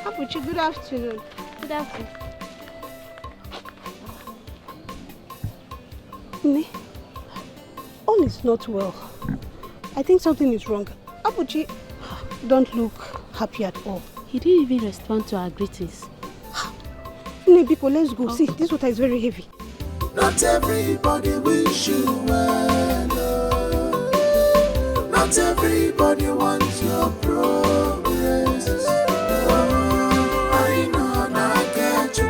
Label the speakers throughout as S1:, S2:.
S1: Abuchi, good afternoon.
S2: Good afternoon.
S1: Onny is not well. I think something is wrong. Abuchi, don't look happy at all.
S2: He didn't even respond to our greetings.
S1: Biko, let's go. See, this water is very heavy.
S3: Not everybody wish you well. Not everybody wants your progress. I know not get you.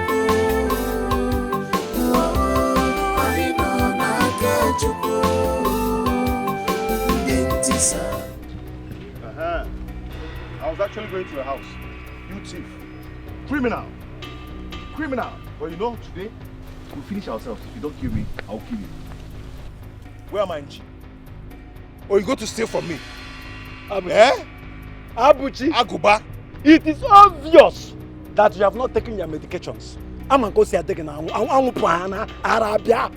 S3: I know not get you.
S4: I was actually going to your house. You thief. Criminal. Criminal. But you know, today, we'll finish ourselves. If you don't kill me, I'll kill you. Where am I, Nchi? Or you go to steal from me?
S5: Abuchi.
S4: Eh?
S5: Abuchi.
S4: Aguba.
S5: It is obvious that you have not taken your medications. I'm going to say taking Arabia.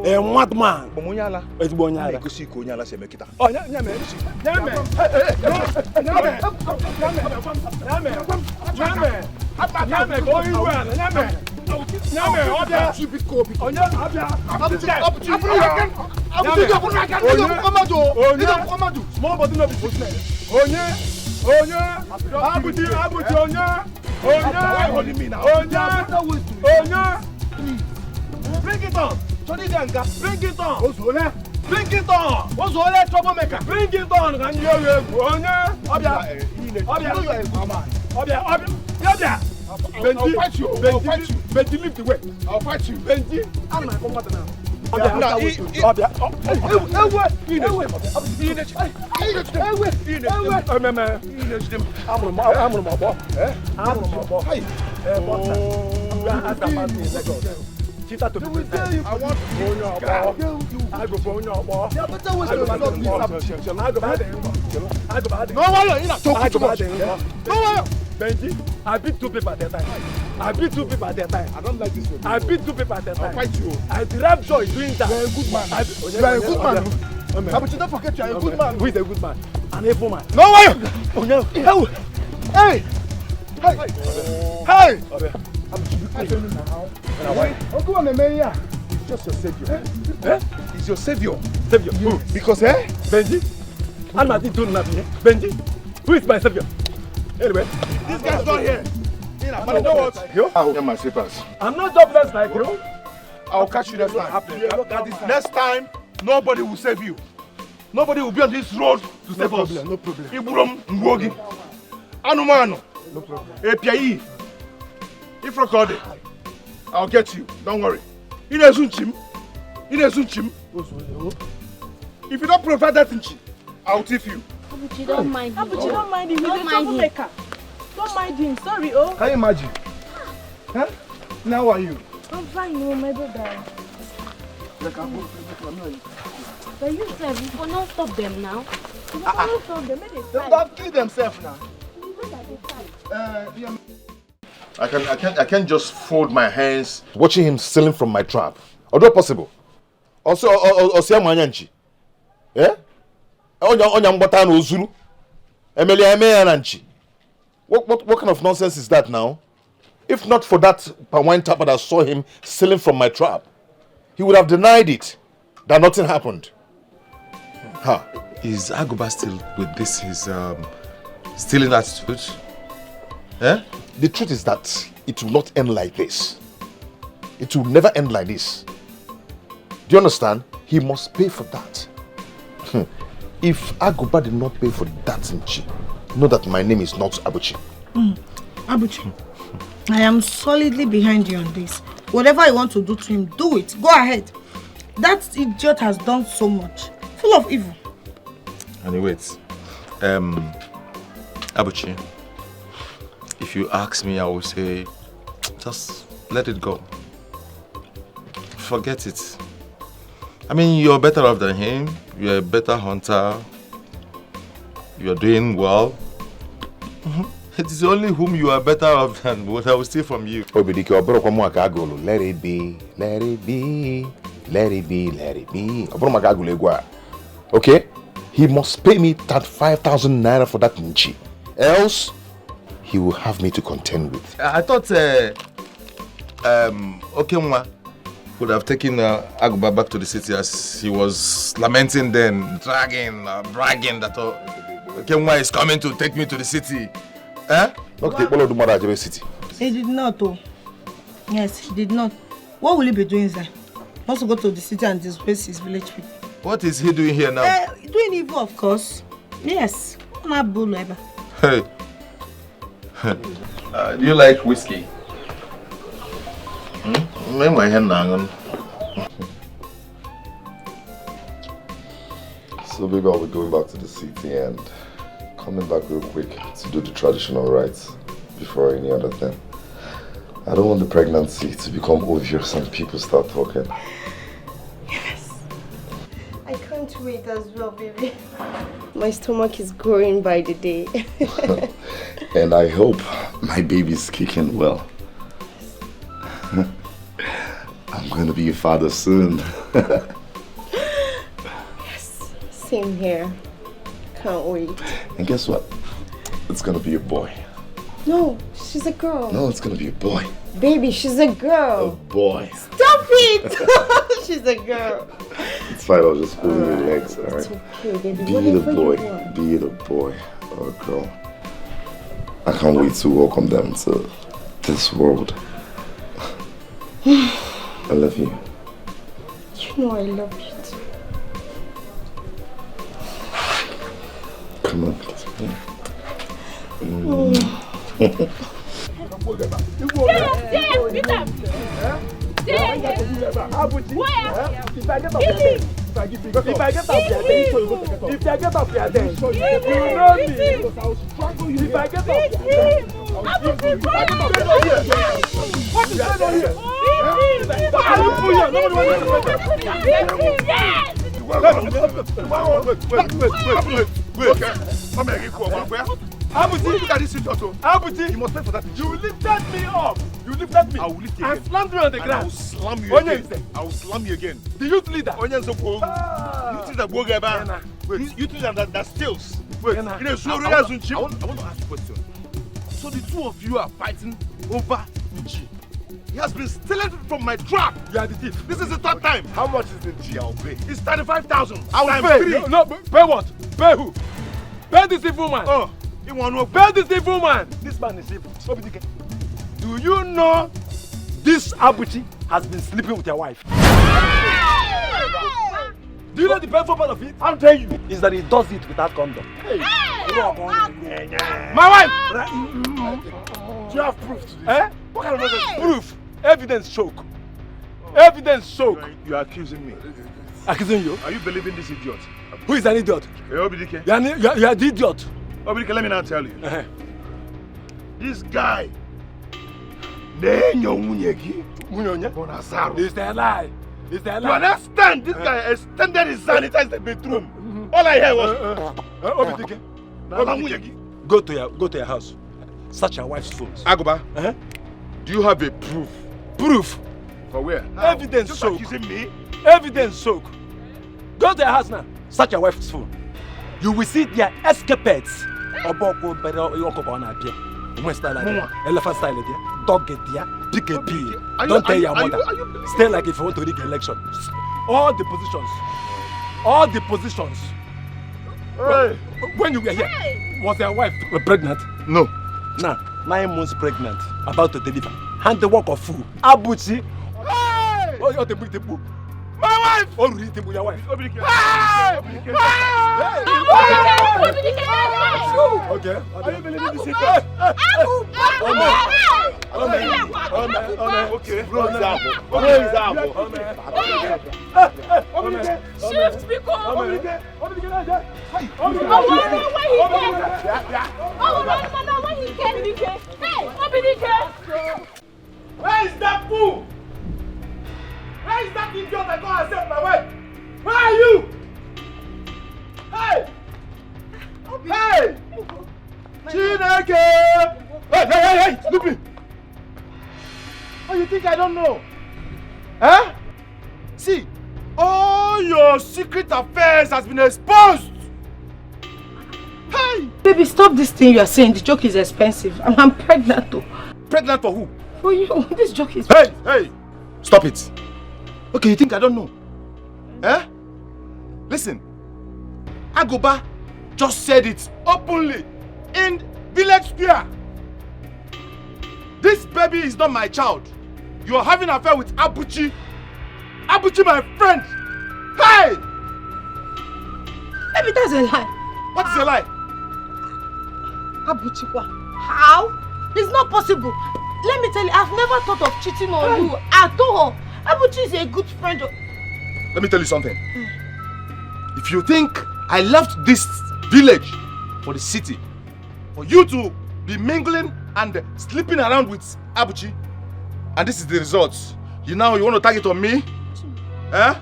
S5: A madman.
S4: Bomonyala.
S5: It's Bonyala.
S4: I go see Konyala se mekita.
S5: Oh, nyame. Small body no be business. Bring it on. Johnny Ganga, bring it on. Bring it on. What's all that troublemaker? Bring it on. And you Onya. Obia.
S4: I'll fight you.
S5: Benji, leave the way.
S4: I'll fight you.
S5: Benji, I'm not coming now. Chita to be there. I want I go for your ball. Yeah, but that was no one in a talk too much. No one. Benji, I beat two people at that time. I don't like this one. I beat two people at that time. I'll fight you. I derive joy doing that. You're a good man. You are a good man. But you don't forget you are a good man. Who is a good man? An evil man. No one. Oh no. Hey. Uncle on the mayor. He's just your savior.
S4: He's your savior.
S5: Savior. Who?
S4: Because
S5: Benji. I'm not doing nothing. Benji. Who is my savior? Anyway,
S4: this guy's not here. But you know what? I'll get my slippers.
S5: I'm not jobless like you.
S4: I'll catch you next time. Next time, nobody will save you. Nobody will be on this road to save us.
S5: No problem.
S4: Iburom Ngwogi. Anumano.
S5: No problem.
S4: API. If recorded, I'll get you. Don't worry. Inezunchim. If you don't provide that inchi, I'll thief you.
S2: Abuchi, don't mind him.
S1: Abuchi, don't mind him. He's a troublemaker. Don't mind him. Sorry, oh.
S4: Can you imagine? Huh? Now how are you?
S1: I'm fine, oh, my brother.
S2: But you said we will not stop them now.
S1: We will stop them.
S4: They'll kill themselves now. I can't just fold my hands watching him stealing from my trap. Although possible. Also, Manyanchi. Yeah? Onyambata no Zulu. What kind of nonsense is that now? If not for that wine tapper that saw him stealing from my trap, he would have denied it, that nothing happened. Huh?
S6: Is Aguba still with this, his stealing attitude? Eh?
S4: The truth is that it will not end like this. It will never end like this. Do you understand? He must pay for that. If Aguba did not pay for that, Nchi, know that my name is not Abuchi.
S7: Abuchi, I am solidly behind you on this. Whatever you want to do to him, do it. Go ahead. That idiot has done so much. Full of evil.
S6: Anyways, Abuchi, if you ask me, I will say, just let it go. Forget it. I mean, you're better off than him. You're a better hunter. You're doing well. It is only whom you are better off than what I will steal from you.
S4: Let it be, let it be, let it be, let it be. Okay? He must pay me that 5,000 naira for that Nchi. Else, he will have me to contend with.
S6: I thought Okam would have taken Aguba back to the city as he was lamenting then, bragging that Okam is coming to take me to the city.
S4: Not take all of the Marajebe city.
S7: He did not, oh. Yes, he did not. What will he be doing there? Wants to go to the city and disgrace his village people.
S6: What is he doing here now?
S7: Doing evil, of course. Yes. Not bull ever.
S6: Hey. Do you like whiskey?
S8: So baby, I'll be going back to the city and coming back real quick to do the traditional rites before any other thing. I don't want the pregnancy to become obvious and people start talking.
S9: Yes. I can't wait as well, baby. My stomach is growing by the day.
S8: And I hope my baby's kicking well. I'm going to be a father soon.
S9: Yes, same here. Can't wait.
S8: And guess what? It's going to be a boy.
S9: No, she's a girl.
S8: No, it's going to be a boy.
S9: Baby, she's a girl.
S8: A boy.
S9: Stop it! She's a girl.
S8: It's fine, I'll just pull your legs, alright?
S9: It's okay, baby.
S8: Be it a boy. Be it a boy or a girl. I can't wait to welcome them to this world. I love you.
S9: You know I love you too.
S8: Come on.
S5: Abuji, look at this idiot. Abuji, you must pay for that. You lifted me up. You lifted me. I will lift you again. And slammed me on the ground. I will slam you again. I will slam you again. The youth leader. Youth leader. Wait, youth leader that steals. Wait, I want to ask you a question. So the two of you are fighting over Uchi. He has been stealing from my trap. You are the thief. This is the third time. How much is the G? I'll pay. It's 35,000. I will pay. No, pay what? Pay who? Pay this evil man. Oh. Pay this evil man. This man is evil. Do you know this Abuchi has been sleeping with your wife? Do you know the painful part of it? I'll tell you. Is that he does it without condom. Hey. My wife! Do you have proof to this? Eh? What kind of nonsense? Proof. Evidence choke. Evidence choke. You are accusing me. Accusing you? Are you believing this idiot? Who is an idiot? You are the idiot. Obidike, let me now tell you. This guy, it's a lie. It's a lie. You understand? This guy extended his sanitizer in the bedroom. All I heard was Obidike. Go to your house. Search your wife's phones. Agoba, do you have a proof? Proof? For where? How? Evidence soak. Accusing me? Evidence soak. Go to your house now. Search your wife's phone. You will see their escapades. Elephant style, dog get there, pick a pea. Don't tell your mother. Stay like if you want to rig election. All the positions. Hey. When you were here, was your wife pregnant? No. Now, 9 months pregnant, about to deliver. Hand the work of food. Abuchi. Hey! Oh, you're the big book. My wife! Oh, read him with your wife. Hey! Okay. Are you believing this? Okay. Shift because. Where is that fool? Where is that idiot that go accept my wife? Where are you? Hey! Hey! Chineke! Hey! Look me! Oh, you think I don't know? Huh? See, all your secret affairs has been exposed! Hey!
S7: Baby, stop this thing you are saying. The joke is expensive. I'm pregnant too.
S5: Pregnant for who?
S7: For you. This joke is...
S5: Hey! Stop it. Okay, you think I don't know? Eh? Listen. Agoba just said it openly in Village Square. This baby is not my child. You are having an affair with Abuchi. Abuchi, my friend. Hey!
S7: Baby, that's a lie.
S5: What is a lie?
S7: Abuchi, how? It's not possible. Let me tell you, I've never thought of cheating on you at all. Abuchi is a good friend.
S5: Let me tell you something. If you think I left this village for the city, for you to be mingling and sleeping around with Abuchi, and this is the result, you want to target on me? Eh?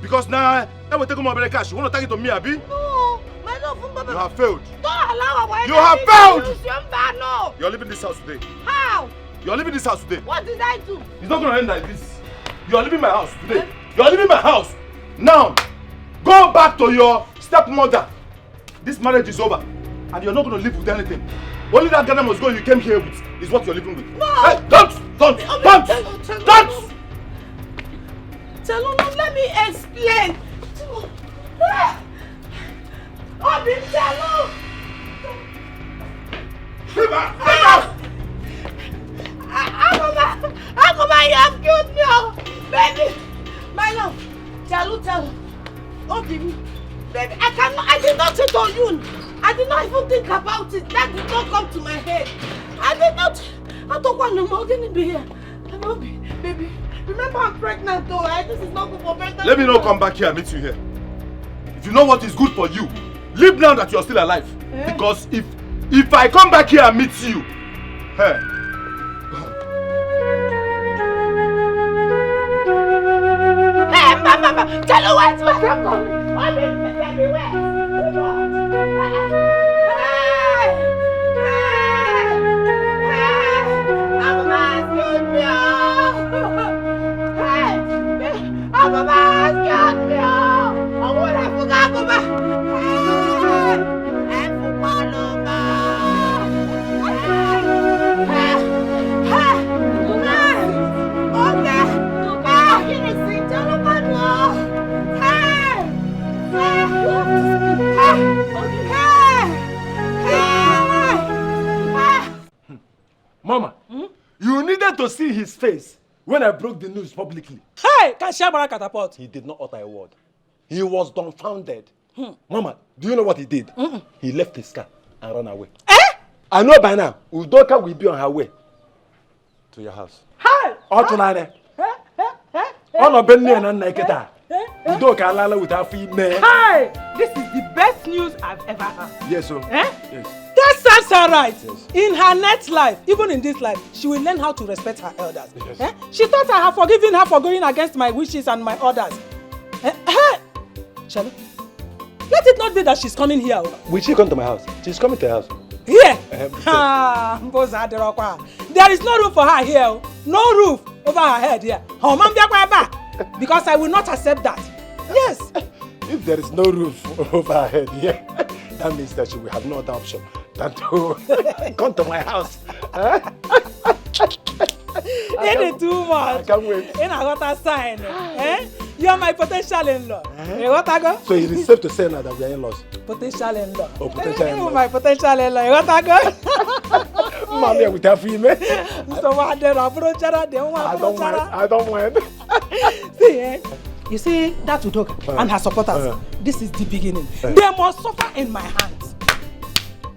S5: Because now, I will take my cash. You want to target on me, Abi?
S7: No, my love,
S5: you have failed.
S7: Don't allow her.
S5: You have failed!
S7: No.
S5: You're leaving this house today.
S7: How?
S5: You're leaving this house today.
S7: What did I do?
S5: It's not going to end like this. You're leaving my house today. You're leaving my house. Now, go back to your stepmother. This marriage is over. And you're not going to live with anything. Only that Ghana must go you came here with is what you're living with.
S7: No!
S5: Hey, don't!
S7: Tell her, let me explain. Obi, tell her. Agoma, you have killed me, oh, baby. My love, tell her. Obi, baby, I did not cheat on you. I did not even think about it. That did not come to my head. I don't want no more to be here. Obi, baby, remember I'm pregnant though. This is not good for pregnant.
S5: Let me not come back here and meet you here. If you know what is good for you, live now that you're still alive. Because if I come back here and meet you, hey.
S7: Hey, mama, tell her where to come. I'm everywhere.
S5: Mama, you needed to see his face when I broke the news publicly.
S10: Hey, Kashabara catapult.
S5: He did not utter a word. He was dumbfounded. Mama, do you know what he did? He left his car and ran away. I know by now, Udoka will be on her way to your house.
S10: Hey!
S5: Udoka alala with her female.
S10: Hey! This is the best news I've ever heard.
S5: Yes, sir.
S10: Yes. That sounds alright. Yes. In her next life, even in this life, she will learn how to respect her elders. Yes. She thought I have forgiven her for going against my wishes and my orders. Shall we? Let it not be that she's coming here.
S5: Will she come to my house? She's coming to the house.
S10: Here? There is no room for her here. No roof over her head here. Because I will not accept that. Yes.
S5: If there is no roof over her head here, that means that she will have no other option than to come to my house.
S10: Ain't too much.
S5: I can't wait.
S10: I got a sign. You are my potential in-law.
S5: So it is safe to say now that we are in-laws.
S10: Potential in-law.
S5: Oh, potential in-law.
S10: My potential in-law. You want to go?
S5: Mommy, with her female.
S10: So what?
S5: I don't mind.
S10: See, you see that Udoka and her supporters. This is the beginning. They must suffer in my hands.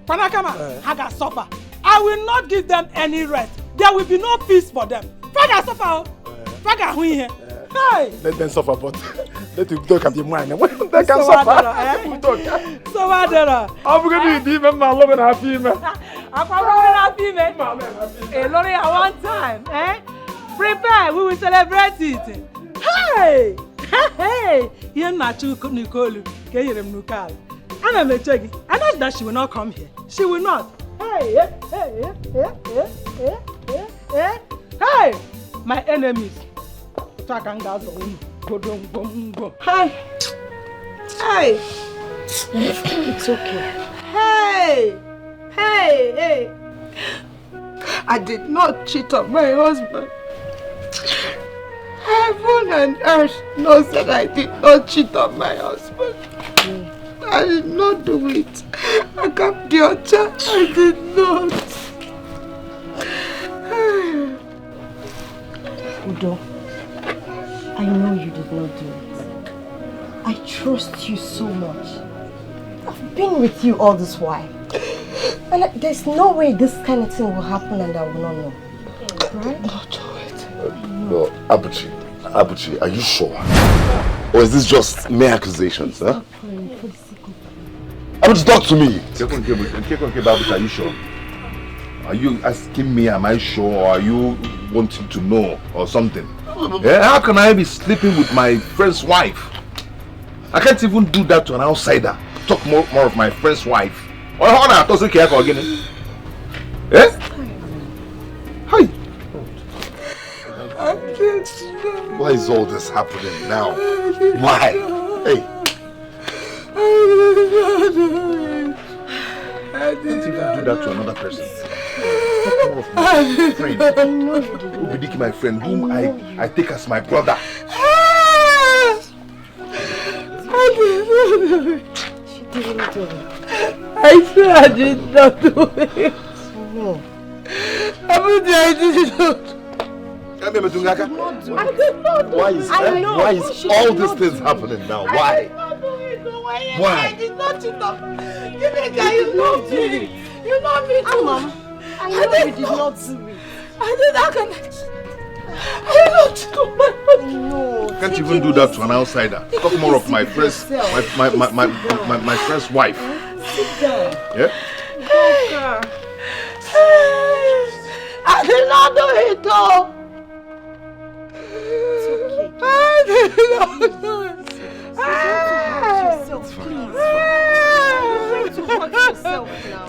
S10: Panakama, Haga suffer. I will not give them any rest. There will be no peace for them. Faga suffer. Faga who here? Hey.
S5: Let them suffer, but let Udoka be mine. They can suffer.
S10: So what?
S5: I'm going to be even my love and her female.
S10: I'm going to have female. Lori, at one time, prepare. We will celebrate it. Hey! Hey! Here Nachu Nicole, Kayem Nukal. I'm a checking. I know that she will not come here. She will not. Hey! Hey! My enemies.
S7: Hey! Hey! It's okay. Hey! Hey! I did not cheat on my husband. Heaven and earth knows that I did not cheat on my husband. I did not do it. I got the daughter. I did not.
S9: Udo, I know you did not do it. I trust you so much. I've been with you all this while. And there's no way this kind of thing will happen and I will not know. Right?
S7: Not do it.
S8: No, Abuchi, are you sure? Or is this just mere accusations, huh? Abuchi, talk to me!
S4: Abuchi, are you sure? Are you asking me, am I sure, or are you wanting to know, or something? Yeah, how can I be sleeping with my friend's wife? I can't even do that to an outsider. Talk more of my friend's wife. Or how I doesn't care again? Eh? Hi.
S8: Why is all this happening now? Why? Hey.
S4: Don't even do that to another person. Talk more of my friend. Obidiki, my friend, whom I take as my brother.
S9: She didn't do it.
S7: I swear I did not do it.
S9: No.
S7: I did not.
S8: Why is all these things happening now? Why?
S7: Why? I did not cheat on you. You know me. You know me too.
S9: Mom, I know you did not do it.
S7: I did not connect. I did not cheat on my husband.
S9: No.
S4: Can't even do that to an outsider. Talk more of my friend's my friend's wife.
S9: Sit down.
S4: Yeah?
S7: I did not do it though.
S9: It's okay.
S7: I did not do it.
S9: Yourself, please. Try to hurt yourself now.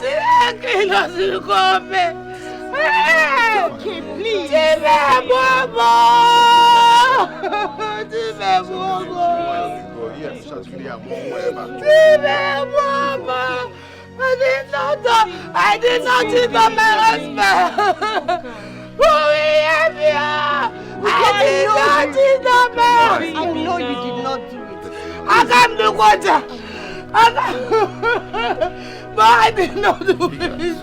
S9: Okay, please.
S7: I did not cheat on my husband. I
S9: know you did not do it.
S7: I can't do water. But I did not do it.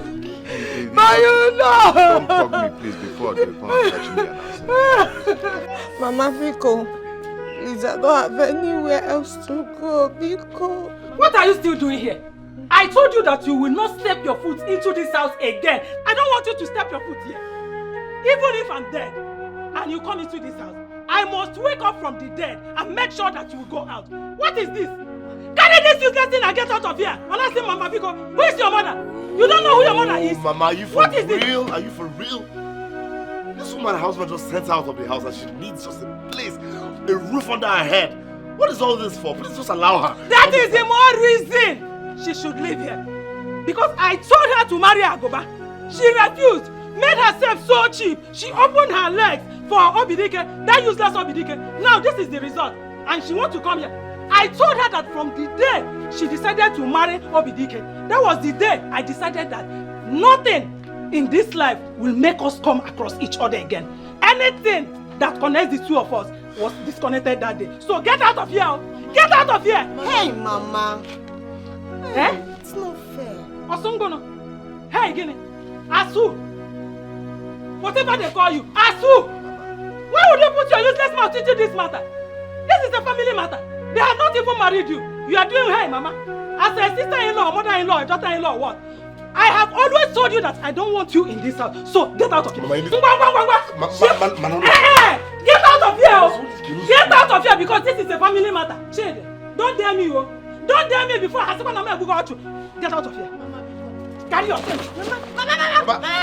S7: But you know.
S4: Don't talk me, please, before they come and catch me and answer.
S7: Mama Biko, please, I don't have anywhere else to go. Biko.
S10: What are you still doing here? I told you that you will not step your foot into this house again. I don't want you to step your foot here. Even if I'm dead and you come into this house, I must wake up from the dead and make sure that you will go out. What is this? Carry this useless thing and get out of here. And I say, Mama Biko, who is your mother? You don't know who your mother is.
S8: Mama, are you for
S10: what is
S8: real? Are you for real? This woman's husband just sent her out of the house and she needs just a place, a roof under her head. What is all this for? Please just allow her.
S10: That is the more reason she should live here. Because I told her to marry Agoba. She refused. Made herself so cheap. She opened her legs for Obidike, that useless Obidike. Now this is the result. And she wants to come here. I told her that from the day she decided to marry Obidike, that was the day I decided that nothing in this life will make us come across each other again. Anything that connects the two of us was disconnected that day. So get out of here. Get out of here.
S9: Hey, Mama.
S10: Eh?
S9: It's not fair.
S10: Osungono. Hey, Gini. Asu. Whatever they call you. Asu. Why would you put your useless mouth into this matter? This is a family matter. They have not even married you. You are doing hey, Mama. As a sister-in-law, mother-in-law, daughter-in-law, what? I have always told you that I don't want you in this house. So get out of here. Get out of here. Get out of here because this is a family matter. Don't dare me, oh. Don't dare me before I say when I'm going to go out. Get out of here. Carry yourself.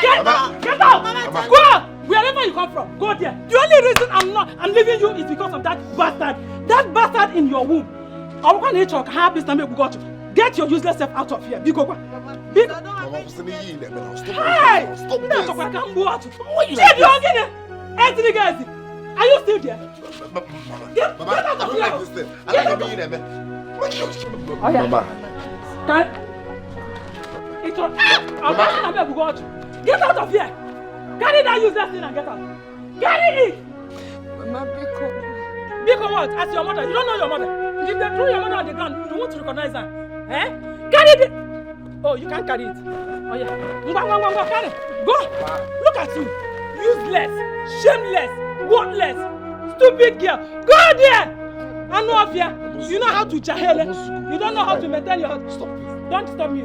S10: Get out. Go out. Wherever you come from, go there. The only reason I'm leaving you is because of that bastard. That bastard in your womb. I want to talk. Get your useless self out of here. Hey! Stop this. Are you still there? Get out of here. Mama. Get out of here! Carry that useless thing and get out! Carry it!
S9: Mama, Biko.
S10: Biko what? As your mother, you don't know your mother. If they throw your mother on the ground, you won't recognize her. Eh? Carry it! Oh, you can't carry it. Oh yeah. Carry it. Go! Look at you! Useless, shameless, worthless, stupid girl. Go there! I know of you. You know how to jahele. You don't know how to maintain your house. Stop. Don't stop me.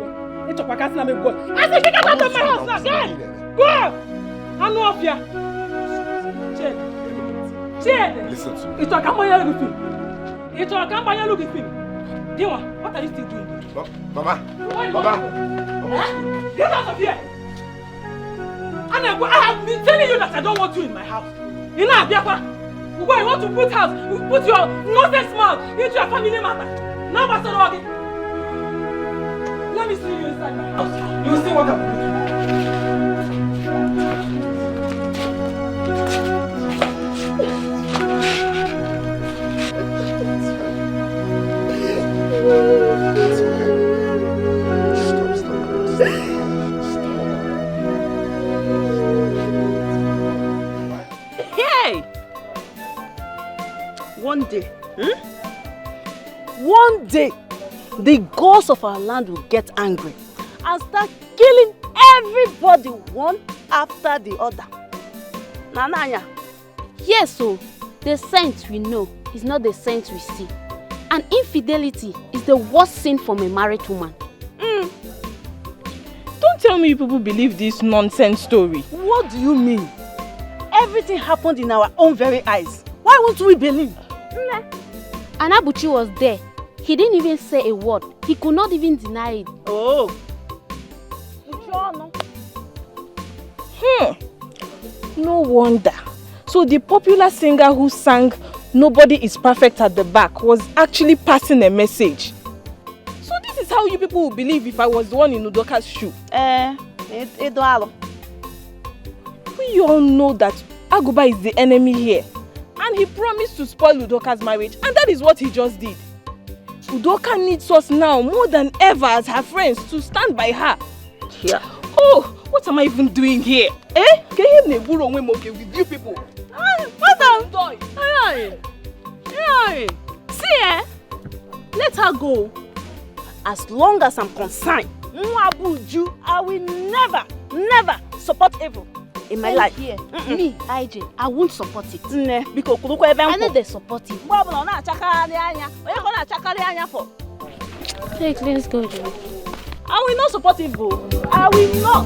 S10: It's a packet and go. I said, get out of my house now. Go! I know of you.
S8: Listen to me.
S10: It's a Kambaya looking. It's a Kambaya looking film. Dewa, what are you still doing?
S8: Mama.
S10: Get out of here! I have been telling you that I don't want you in my house. You know, Abiakwa, why you want to put your nonsense mouth into your family matter. Now, Pastor Ogi, let me see you inside my house. You will see what I'm doing.
S1: One day, the gods of our land will get angry and start killing everybody one after the other. Nananya.
S2: Yes, so the saint we know is not the saint we see. And infidelity is the worst sin from a married woman.
S11: Don't tell me you people believe this nonsense story.
S1: What do you mean? Everything happened in our own very eyes. Why won't we believe?
S2: And Abuchi was there. He didn't even say a word. He could not even deny it.
S1: Oh.
S11: No wonder. So the popular singer who sang "Nobody is Perfect" at the back was actually passing a message. So this is how you people will believe if I was the one in Udoka's shoe. We all know that Aguba is the enemy here. And he promised to spoil Udoka's marriage, and that is what he just did. Udoka needs us now more than ever as her friends to stand by her.
S1: Yeah.
S11: Oh, what am I even doing here? With you people.
S1: What am I doing? See, let her go. As long as I'm concerned, I will never support evil in my life.
S2: Here. Me, IJ, I won't support it. I know they support it. Take, let's go, Joe.
S1: I will not support evil. I will not.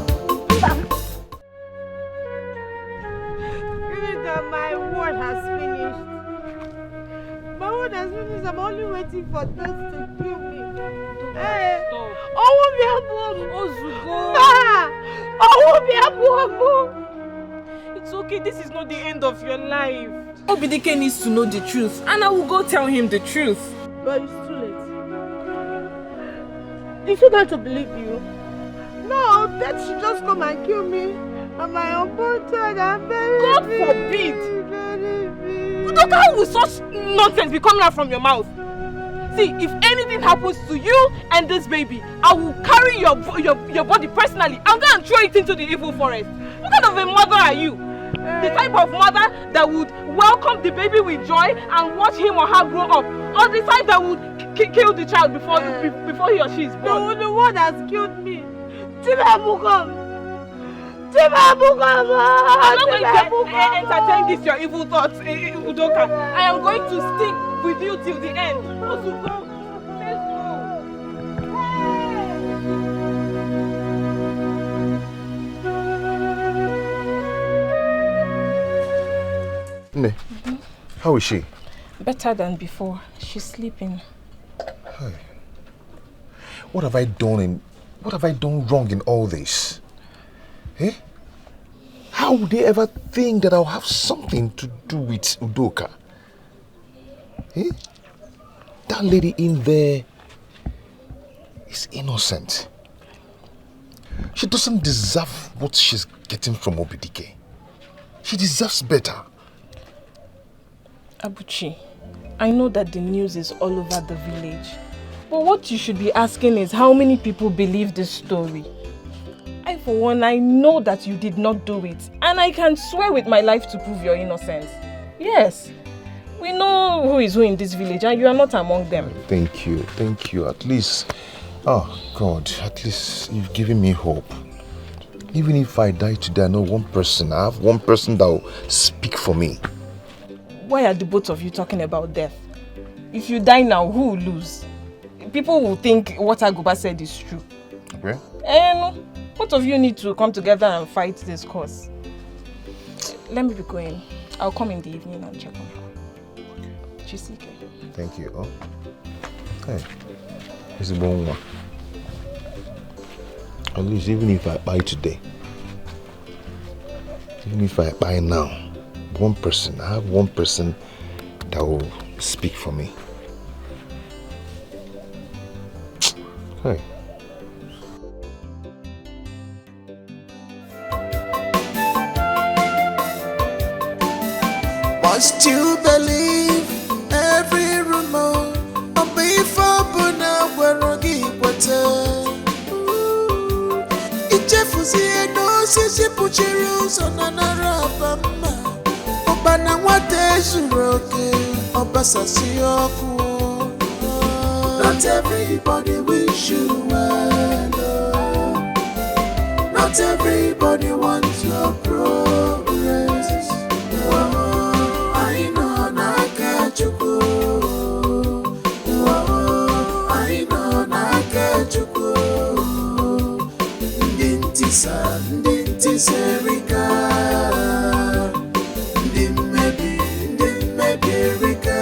S7: My word has finished. My word has finished. I'm only waiting for this to kill me. Hey, I won't be
S11: It's okay, this is not the end of your life. Obidike needs to know the truth, and I will go tell him the truth.
S7: But it's too late. Is she going to believe you? No, that should just come and kill me. And my unborn child, I'm very
S11: God forbid! How will such nonsense be coming out from your mouth? See, if anything happens to you and this baby, I will carry your body personally and go and throw it into the evil forest. What kind of a mother are you? The type of mother that would welcome the baby with joy and watch him or her grow up, or the type that would kill the child before he or she is born?
S7: The one that's killed me. I'm not
S11: going to entertain this your evil thoughts, Udoka. I am going to stick with you till the end. Let's go.
S4: Ne, how is she?
S11: Better than before. She's sleeping.
S4: Hey. What have I done wrong in all this? Eh? How would they ever think that I'll have something to do with Udoka? Eh? That lady in there is innocent. She doesn't deserve what she's getting from Obidike. She deserves better.
S11: Abuchi, I know that the news is all over the village. But what you should be asking is how many people believe this story? I, for one, I know that you did not do it. And I can swear with my life to prove your innocence. Yes. We know who is who in this village and you are not among them.
S4: Thank you. Thank you. At least, oh God, at least you've given me hope. Even if I die today, I know one person. I have one person that will speak for me.
S11: Why are the both of you talking about death? If you die now, who will lose? People will think what Aguba said is true.
S4: Okay.
S11: And both of you need to come together and fight this cause. Let me be going. I'll come in the evening and check on her. Chisike.
S4: Thank you. Oh. Hey. It's a bon one. At least even if I buy today, even if I buy now, one person, I have one person that will speak for me. Hey.
S3: Must you believe every rumor? Before Buna Warogi Water. Ijefuzi no sisi puchiru sonana bama. Obana wate suroke obasasi oku. Not everybody wish you well. Not everybody wants your progress. I know na kachuku. I know na kachuku. Ndinti serika. Ndimmebi rika.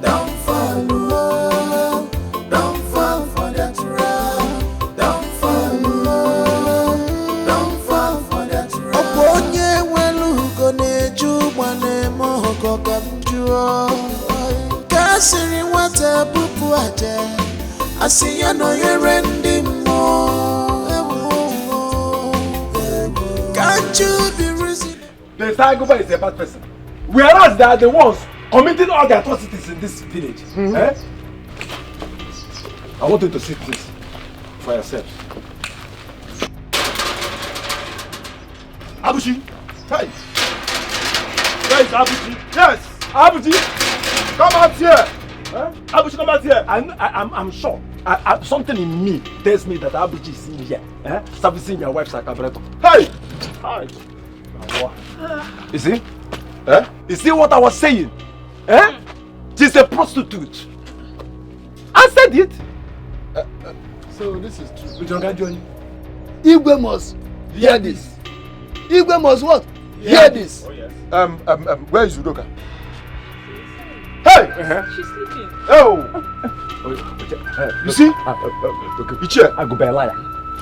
S3: Don't fall for that trap. Don't fall for that trap. Oponye welu goneju mwane mohoko kamjuo. Kasiri wata bupu aje. Asiya no yerendi mo. Can't you be reason?
S5: The Sagoba is a bad person. Whereas they are the ones committing all the atrocities in this village. Eh? I want you to see this for yourself. Abuchi! Hey! Where is Abuchi? Yes! Abuchi! Come out here! Huh? Abuchi, come out here! I'm sure. Something in me tells me that Abuchi is in here. Servicing your wife's carburetor. Hey! Hi! You see? Eh? You see what I was saying? Eh? She's a prostitute. I said it.
S12: So this is true. Igwe must hear this. Igwe must what? Hear this.
S5: Oh yes.
S4: Where is Udoka?
S5: Hey!
S11: She's sleeping.
S5: Oh!
S4: You see?
S5: Micheal, I go by a liar.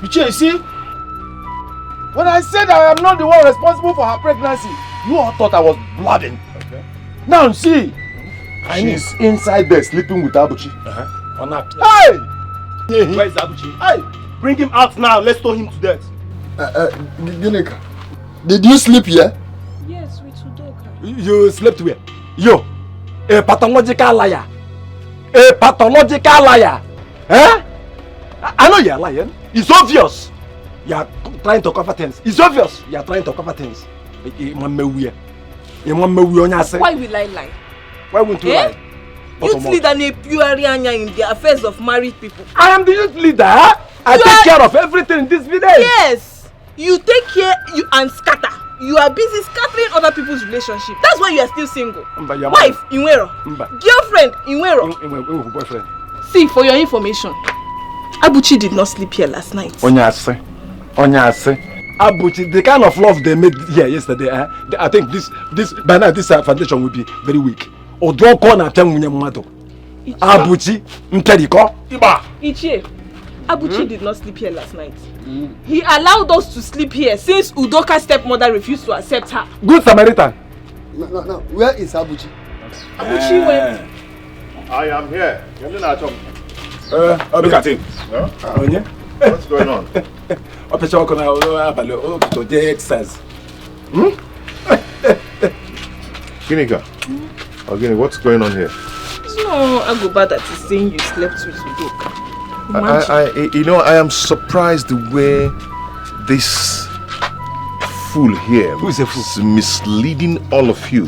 S4: Micheal, you see? When I said I am not the one responsible for her pregnancy, you all thought I was blabbing.
S5: Okay.
S4: Now see, she's inside there sleeping with Abuchi.
S5: Hey!
S4: Where is Abuchi?
S5: Hey! Bring him out now. Let's stone him to death.
S12: Ginika, did you sleep here?
S11: Yes, with Udoka.
S5: You slept where? Yo! A pathological liar. A pathological liar. Eh? I know you're lying. It's obvious. You are trying to cover things. It's obvious. You are trying to cover things. Why will
S11: I lie?
S5: Why won't you lie?
S11: Youth leader in the affairs of married people.
S5: I am the youth leader. I take care of everything in this village.
S11: Yes. You take care and scatter. You are busy scattering other people's relationship. That's why you are still single. Wife, Inwero. Girlfriend, Inwero.
S5: Boyfriend.
S11: See, for your information, Abuchi did not sleep here last night.
S5: Onyase. Abuchi, the kind of love they made here yesterday, I think this by now this foundation will be very weak. Odroko na tenwunye mmadu. Abuchi, mperiko.
S11: Ichie, Abuchi did not sleep here last night. He allowed us to sleep here since Udoka's stepmother refused to accept her.
S5: Good Samaritan.
S12: No. Where is Abuchi?
S11: Abuchi went.
S6: I am here.
S5: Look at him.
S6: What's going on? Ginika, what's going on here?
S11: It's not Agoba that is saying you slept with Udoka.
S4: I am surprised the way this fool here is misleading all of you.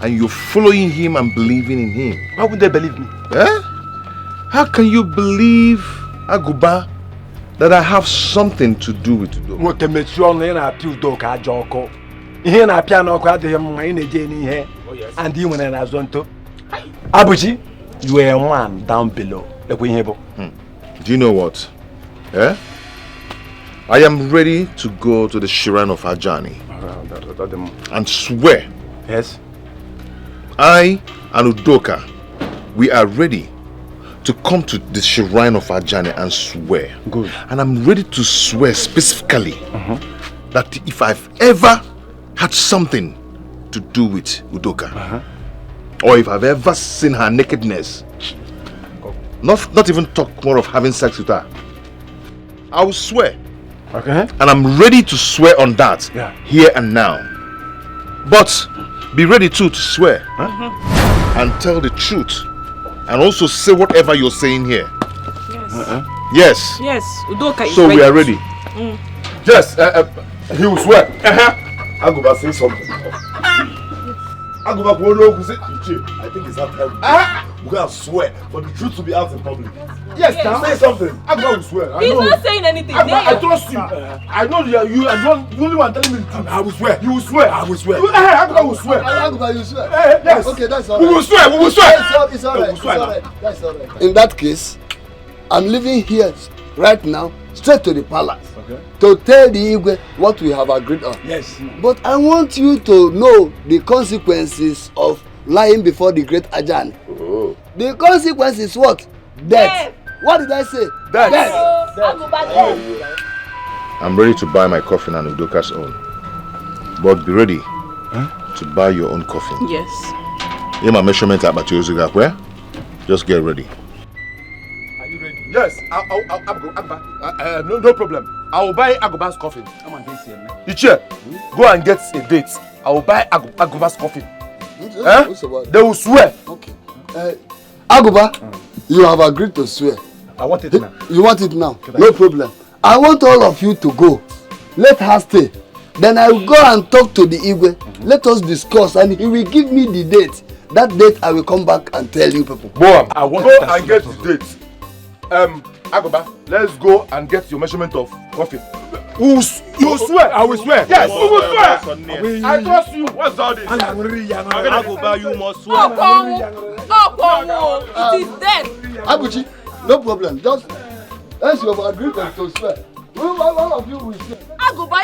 S4: And you're following him and believing in him.
S5: Why would they believe me?
S4: Eh? How can you believe, Aguba, that I have something to do with it?
S5: And you went as Zonto. Abuji, you were a man down below.
S4: Do you know what? Eh? I am ready to go to the shrine of Ajani and swear.
S5: Yes.
S4: I and Udoka, we are ready to come to the shrine of Ajani and swear.
S5: Good.
S4: And I'm ready to swear specifically that if I've ever had something to do with Udoka, or if I've ever seen her nakedness, not even talk more of having sex with her, I will swear.
S5: Okay.
S4: And I'm ready to swear on that here and now. But be ready too to swear and tell the truth and also say whatever you're saying here.
S11: Yes.
S4: Yes.
S11: Yes. Udoka is
S4: so
S11: ready.
S4: we are ready.
S5: Yes. He will swear. Aguba say something. Aguba I think it's out there. We're going to swear for the truth to be out in public. Yes, say something. Aguba will swear.
S11: He's not saying anything.
S5: I trust you. I know you are the only one telling me the truth. I will swear. You will swear. I will swear. Aguba will swear.
S12: Aguba, you swear?
S5: Yes.
S12: Okay, that's all right.
S5: We will swear. We will swear.
S12: It's all right. It's all right. That's all right. In that case, I'm leaving here right now, straight to the palace. To tell the Igwe what we have agreed on.
S5: Yes.
S12: But I want you to know the consequences of lying before the great Ajani.
S4: Oh.
S12: The consequence is what? Death. What did I say? Death.
S4: I'm ready to buy my coffin and Udoka's own. But be ready to buy your own coffin.
S11: Yes.
S4: In my measurement at Batiozuga, where? Just get ready.
S5: Yes, no problem. I will buy Aguba's coffin. Ichie, go and get a date. I will buy Aguba's coffin. They will swear.
S12: Okay. Aguba, you have agreed to swear.
S5: I want it now.
S12: You want it now? No problem. I want all of you to go. Let her stay. Then I will go and talk to the Igwe. Let us discuss and he will give me the date. That date I will come back and tell you people.
S5: Boy, I want go and get the date. Agoba, let's go and get your measurement of coffin. You swear? I will swear. Yes, we will swear. I trust you. What's all this?
S6: Agoba, you must swear.
S11: It is dead.
S12: Abuchi, no problem. Just as you have agreed to swear. One of you will swear.
S11: Aguba,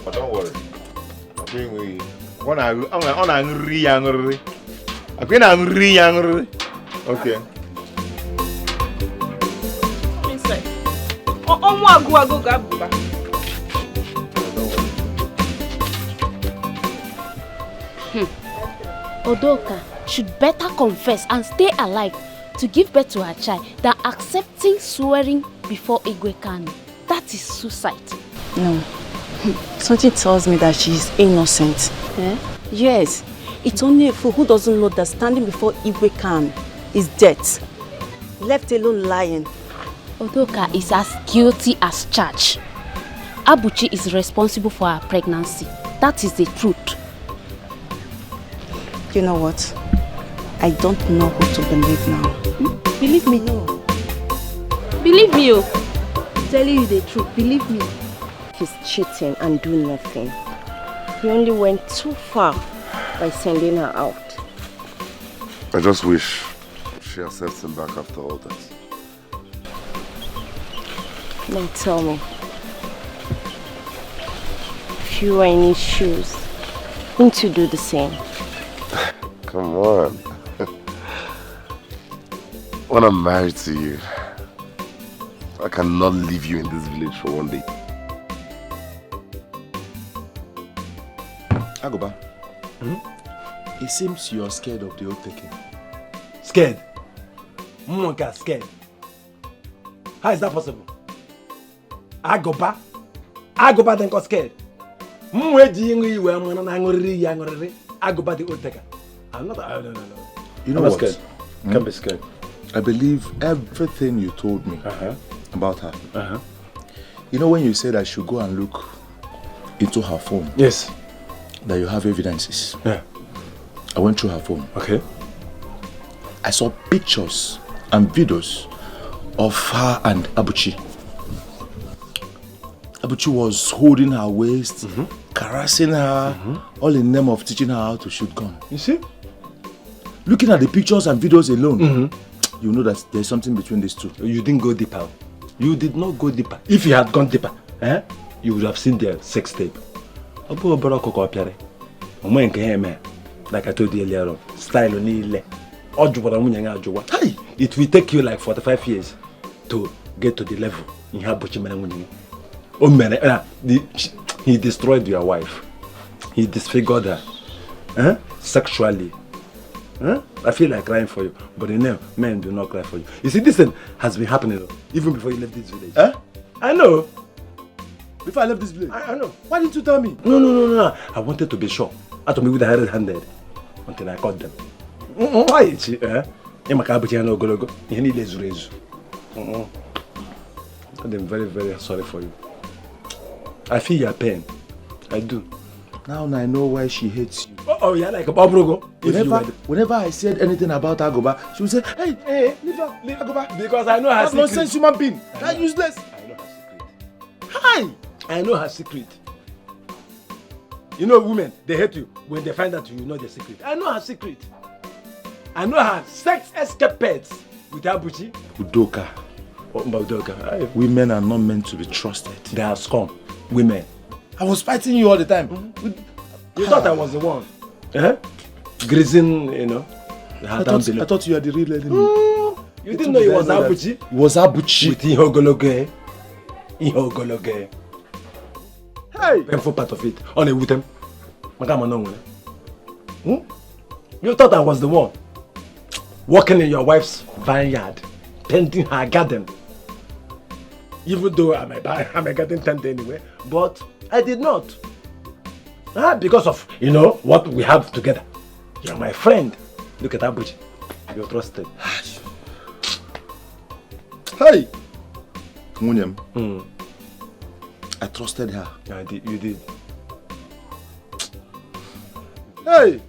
S4: But don't worry. Okay.
S2: Udoka should better confess and stay alive to give birth to her child than accepting swearing before Igwe Kanu. That is suicide.
S1: No. Something tells me that she is innocent.
S2: Eh?
S1: Yes. It's only a fool who doesn't know that standing before Igwe Kanu is death. Left alone lying.
S2: Udoka is as guilty as charged. Abuchi is responsible for her pregnancy. That is the truth.
S1: You know what? I don't know who to believe now.
S2: Believe me, no. Believe me, oh. I'm telling you the truth. Believe me.
S9: He's cheating and doing nothing. He only went too far by sending her out.
S8: I just wish she accepts him back after all that.
S9: Now tell me, if you were in his shoes, wouldn't you do the same?
S8: Come on. When I'm married to you, I cannot leave you in this village for one day.
S6: Agoba, it seems you're scared of the old taking.
S5: Scared? Mmonka scared? How is that possible? Agoba then got scared. Agoba the old taker. I'm not. No.
S6: You know what?
S5: Scared. Can't be scared.
S6: I believe everything you told me about her. You know when you said I should go and look into her phone?
S5: Yes.
S6: That you have evidences.
S5: Yeah.
S6: I went through her phone.
S5: Okay.
S6: I saw pictures and videos of her and Abuchi. Abuchi was holding her waist, caressing her, all in the name of teaching her how to shoot gun.
S5: You see?
S6: Looking at the pictures and videos alone, you know that there's something between these two.
S5: You didn't go deeper. You did not go deeper. If you had gone deeper, you would have seen their sex tape. Like I told you earlier on, style only. It will take you like 45 years to get to the level in Abuchi. He destroyed your wife. He disfigured her. Sexually. I feel like crying for you, but you know, men do not cry for you. You see, this thing has been happening even before you left this village. I know.
S6: Before I left this village?
S5: I know.
S6: Why didn't you tell me?
S5: No. I wanted to be sure. I told me with the red-handed until I caught them. Why is she? I'm very, very sorry for you. I feel your pain. I do.
S6: Now I know why she hates you.
S5: Oh, yeah, like a Bobrogo.
S6: Whenever I said anything about Agoba, she would say, hey, leave Agoba.
S5: Because I know her secret.
S6: Nonsense human being. That useless.
S5: I know her secret. Hi! I know her secret. You know women, they hate you when they find out you know their secret. I know her secret. I know her sex escapades with Abuchi.
S6: Udoka.
S5: Udoka.
S6: Women are not meant to be trusted.
S5: They are scum. Women.
S6: I was fighting you all the time.
S5: You thought I was the one. Grazing, you know.
S6: I thought you were the real enemy.
S5: You didn't know it was Abuchi?
S6: It was Abuchi.
S5: With Ihogologe. Hey! Painful part of it. Only with him. You thought I was the one. Working in your wife's vineyard. Tending her garden. Even though I'm a garden tender anyway. But I did not. Because of, you know, what we have together. You're my friend. Look at Abuchi. You're trusted.
S6: Hey! Munyem. I trusted her.
S5: You did.
S6: Hey!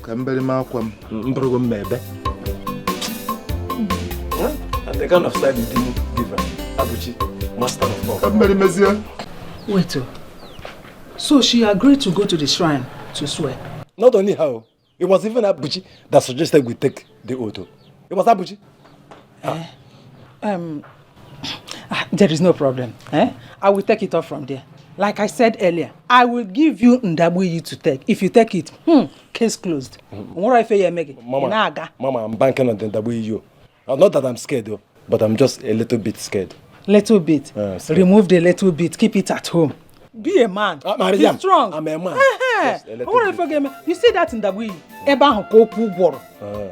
S6: Kamberi Malcolm.
S5: Mbrogo Mebe. And the kind of style you didn't give her. Abuchi, master of all.
S6: Kamberi Mezia.
S10: Wait. So she agreed to go to the shrine to swear?
S5: Not only her. It was even Abuchi that suggested we take the auto. It was Abuchi.
S10: There is no problem. I will take it off from there. Like I said earlier, I will give you Ndabuyi to take. If you take it, case closed.
S5: Mama, I'm banking on the Ndabuyi. Not that I'm scared though, but I'm just a little bit scared.
S10: Little bit? Remove the little bit, keep it at home. Be a man. Be strong.
S5: I'm a man.
S10: You see that in Ndabuyi?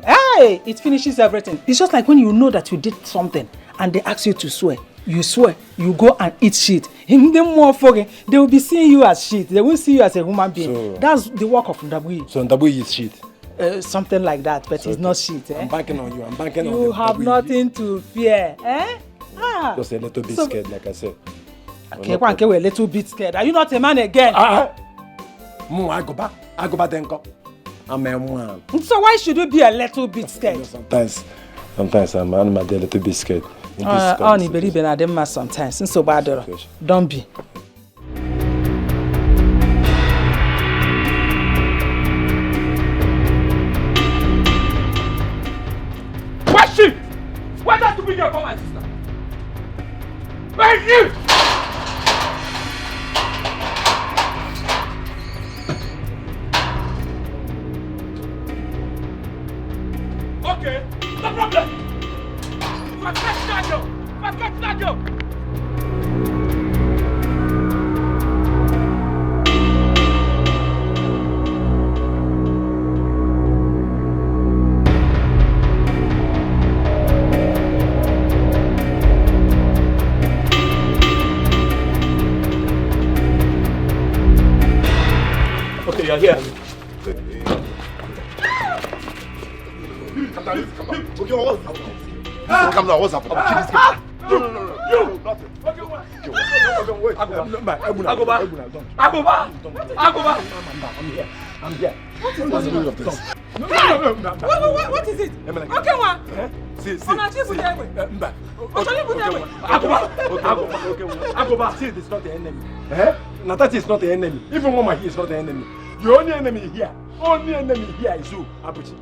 S10: Hey, it finishes everything. It's just like when you know that you did something and they ask you to swear. You swear, you go and eat shit. They will be seeing you as shit. They won't see you as a human being. So, that's the work of Ndabuyi.
S5: So Ndabuyi is shit?
S10: Something like that, but it's not shit.
S5: I'm banking on you. I'm banking on you.
S10: You have nothing to fear.
S5: Just a little bit scared, like I said.
S10: Okay, we're a little bit scared. Are you not a man again?
S5: I go back then. I'm a man.
S10: So why should you be a little bit scared?
S5: Sometimes I'm a little bit scared.
S10: Only believe in them sometimes. So bad. Don't be.
S5: Where's she? Where does to be your my sister? Where is you? Okay, no problem. Forget that job.
S4: calm down. What's happening?
S5: No. You. Nothing. Okay, wait. Agoba. I'm here.
S4: What's the meaning of this?
S5: No.
S10: What is it? Okay, one.
S5: See. Agoba, see, this is not the enemy. Natati is not the enemy. Even Mama here is not the enemy. The only enemy here is you, Abuchi.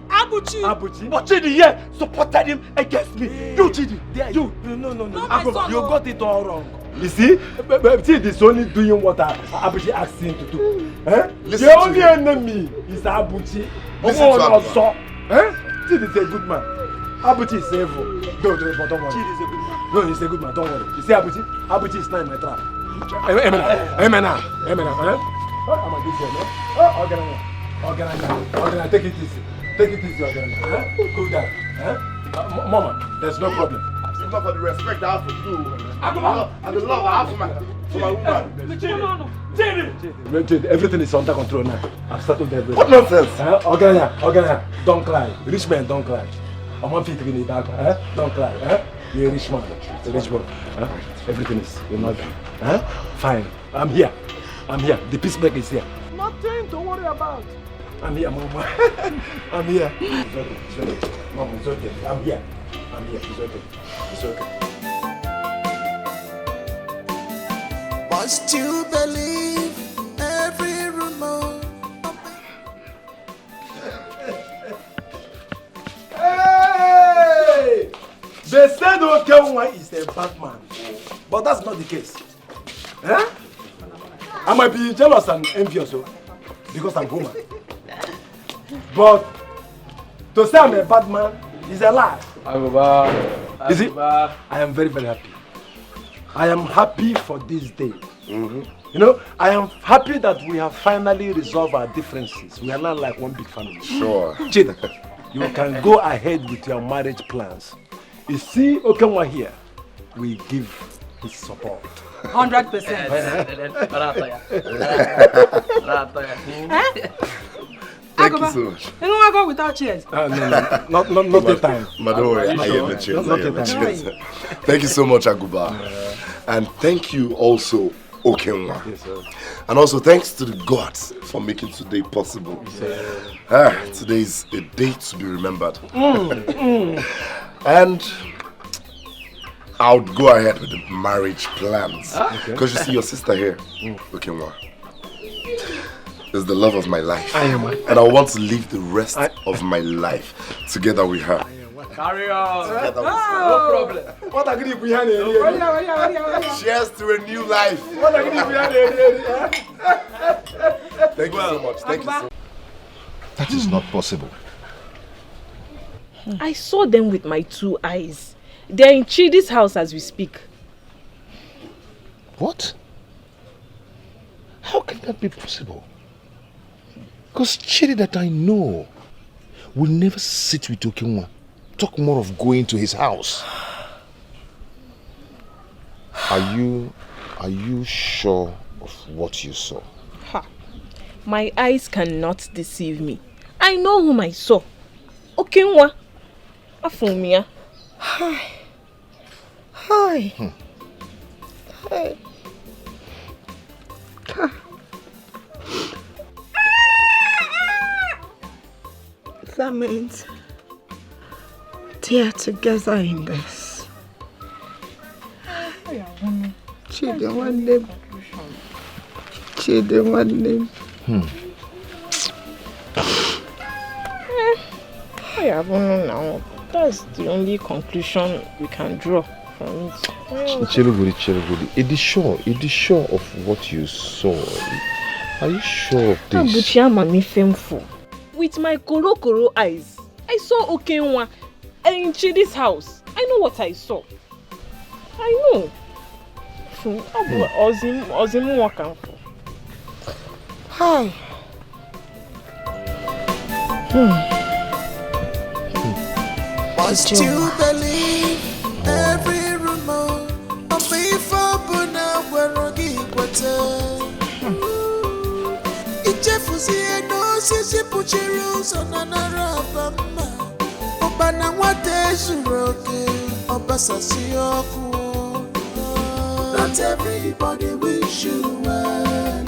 S5: But Chidi here supported him against me. You, Chidi. You. No. Agoba, you got it all wrong. You see, Chidi is only doing what Abuchi asked him to do. The only enemy is Abuchi.
S4: Listen to Agoba.
S5: Chidi is a good man. Abuchi is evil. Don't worry. Chidi is a good man. No, he's a good man. Don't worry. You see, Abuchi is not in my trap. Amen. I'm a good one. Organa, take it easy. Organa. Cool down. Mama, there's no problem.
S4: It's not for the respect I have for you and the love I have for my woman.
S5: Everything is under control now. I've settled everything.
S4: What nonsense?
S5: Organa, don't cry. Rich men don't cry. I'm on feet in the dark. Don't cry. You're a rich man. Everything is in order. Fine. I'm here. The peacemaker is here. Nothing to worry about. I'm here, Mama. I'm here. It's okay. Mama, it's okay. I'm here. It's okay.
S3: Must you believe every rumor?
S5: Hey! They said Okam is a bad man, but that's not the case. I might be jealous and envious because I'm woman. But to say I'm a bad man is a lie. You see, I am very, very happy. I am happy for this day. You know, I am happy that we have finally resolved our differences. We are not like one big family.
S4: Sure.
S5: Chida, you can go ahead with your marriage plans. You see Okam here, we give his support.
S10: 100%.
S4: Thank you so much.
S10: You don't want to go without chairs?
S5: No, not the time.
S4: Don't worry, I am the chairs. Thank you so much, Aguba. And thank you also, Okam.
S5: Yes, sir.
S4: And also thanks to the gods for making today possible. Today is a day to be remembered. And I would go ahead with the marriage plans. Because you see your sister here, Okam, is the love of my life. And I want to live the rest of my life together with her.
S5: Carry on. No problem. What a grip we have here.
S4: Cheers to a new life.
S5: What a grip we have here.
S4: Thank you so much. Thank you so much. That is not possible.
S11: I saw them with my 2 eyes. They're in Chidi's house as we speak.
S4: What? How can that be possible? Because Chidi that I know will never sit with Okam. Talk more of going to his house. Are you sure of what you saw?
S11: My eyes cannot deceive me. I know whom I saw. Okam. Afumia.
S3: Hi. That means they are together in this. Chidi one name.
S11: I don't know now. That's the only conclusion we can draw from it.
S4: Chiruguri. It is sure of what you saw. Are you sure of this?
S11: With my koro eyes, I saw Okam in Chidi's house. I know what I saw. I know. Ozim Wakam.
S3: Hi. Must you believe every rumor of before Buna Warogi Quata? Ichefuzi no sisi puchiru sonana rabama. Obana wate suroke. Not everybody wish you well.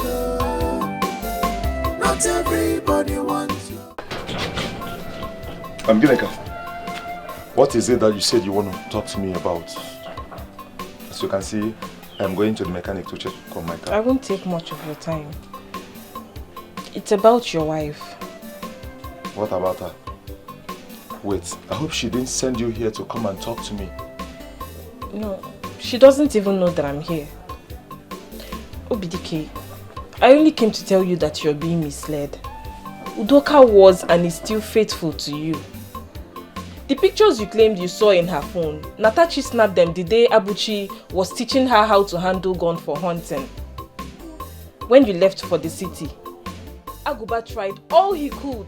S3: Not everybody wants you.
S4: Gileka, what is it that you said you want to talk to me about? As you can see, I'm going to the mechanic to check on my car.
S11: I won't take much of your time. It's about your wife.
S4: What about her? Wait, I hope she didn't send you here to come and talk to me.
S11: No, she doesn't even know that I'm here. Obidike, I only came to tell you that you're being misled. Udoka was and is still faithful to you. The pictures you claimed you saw in her phone, Natachi snapped them the day Abuchi was teaching her how to handle gun for hunting. When you left for the city, Aguba tried all he could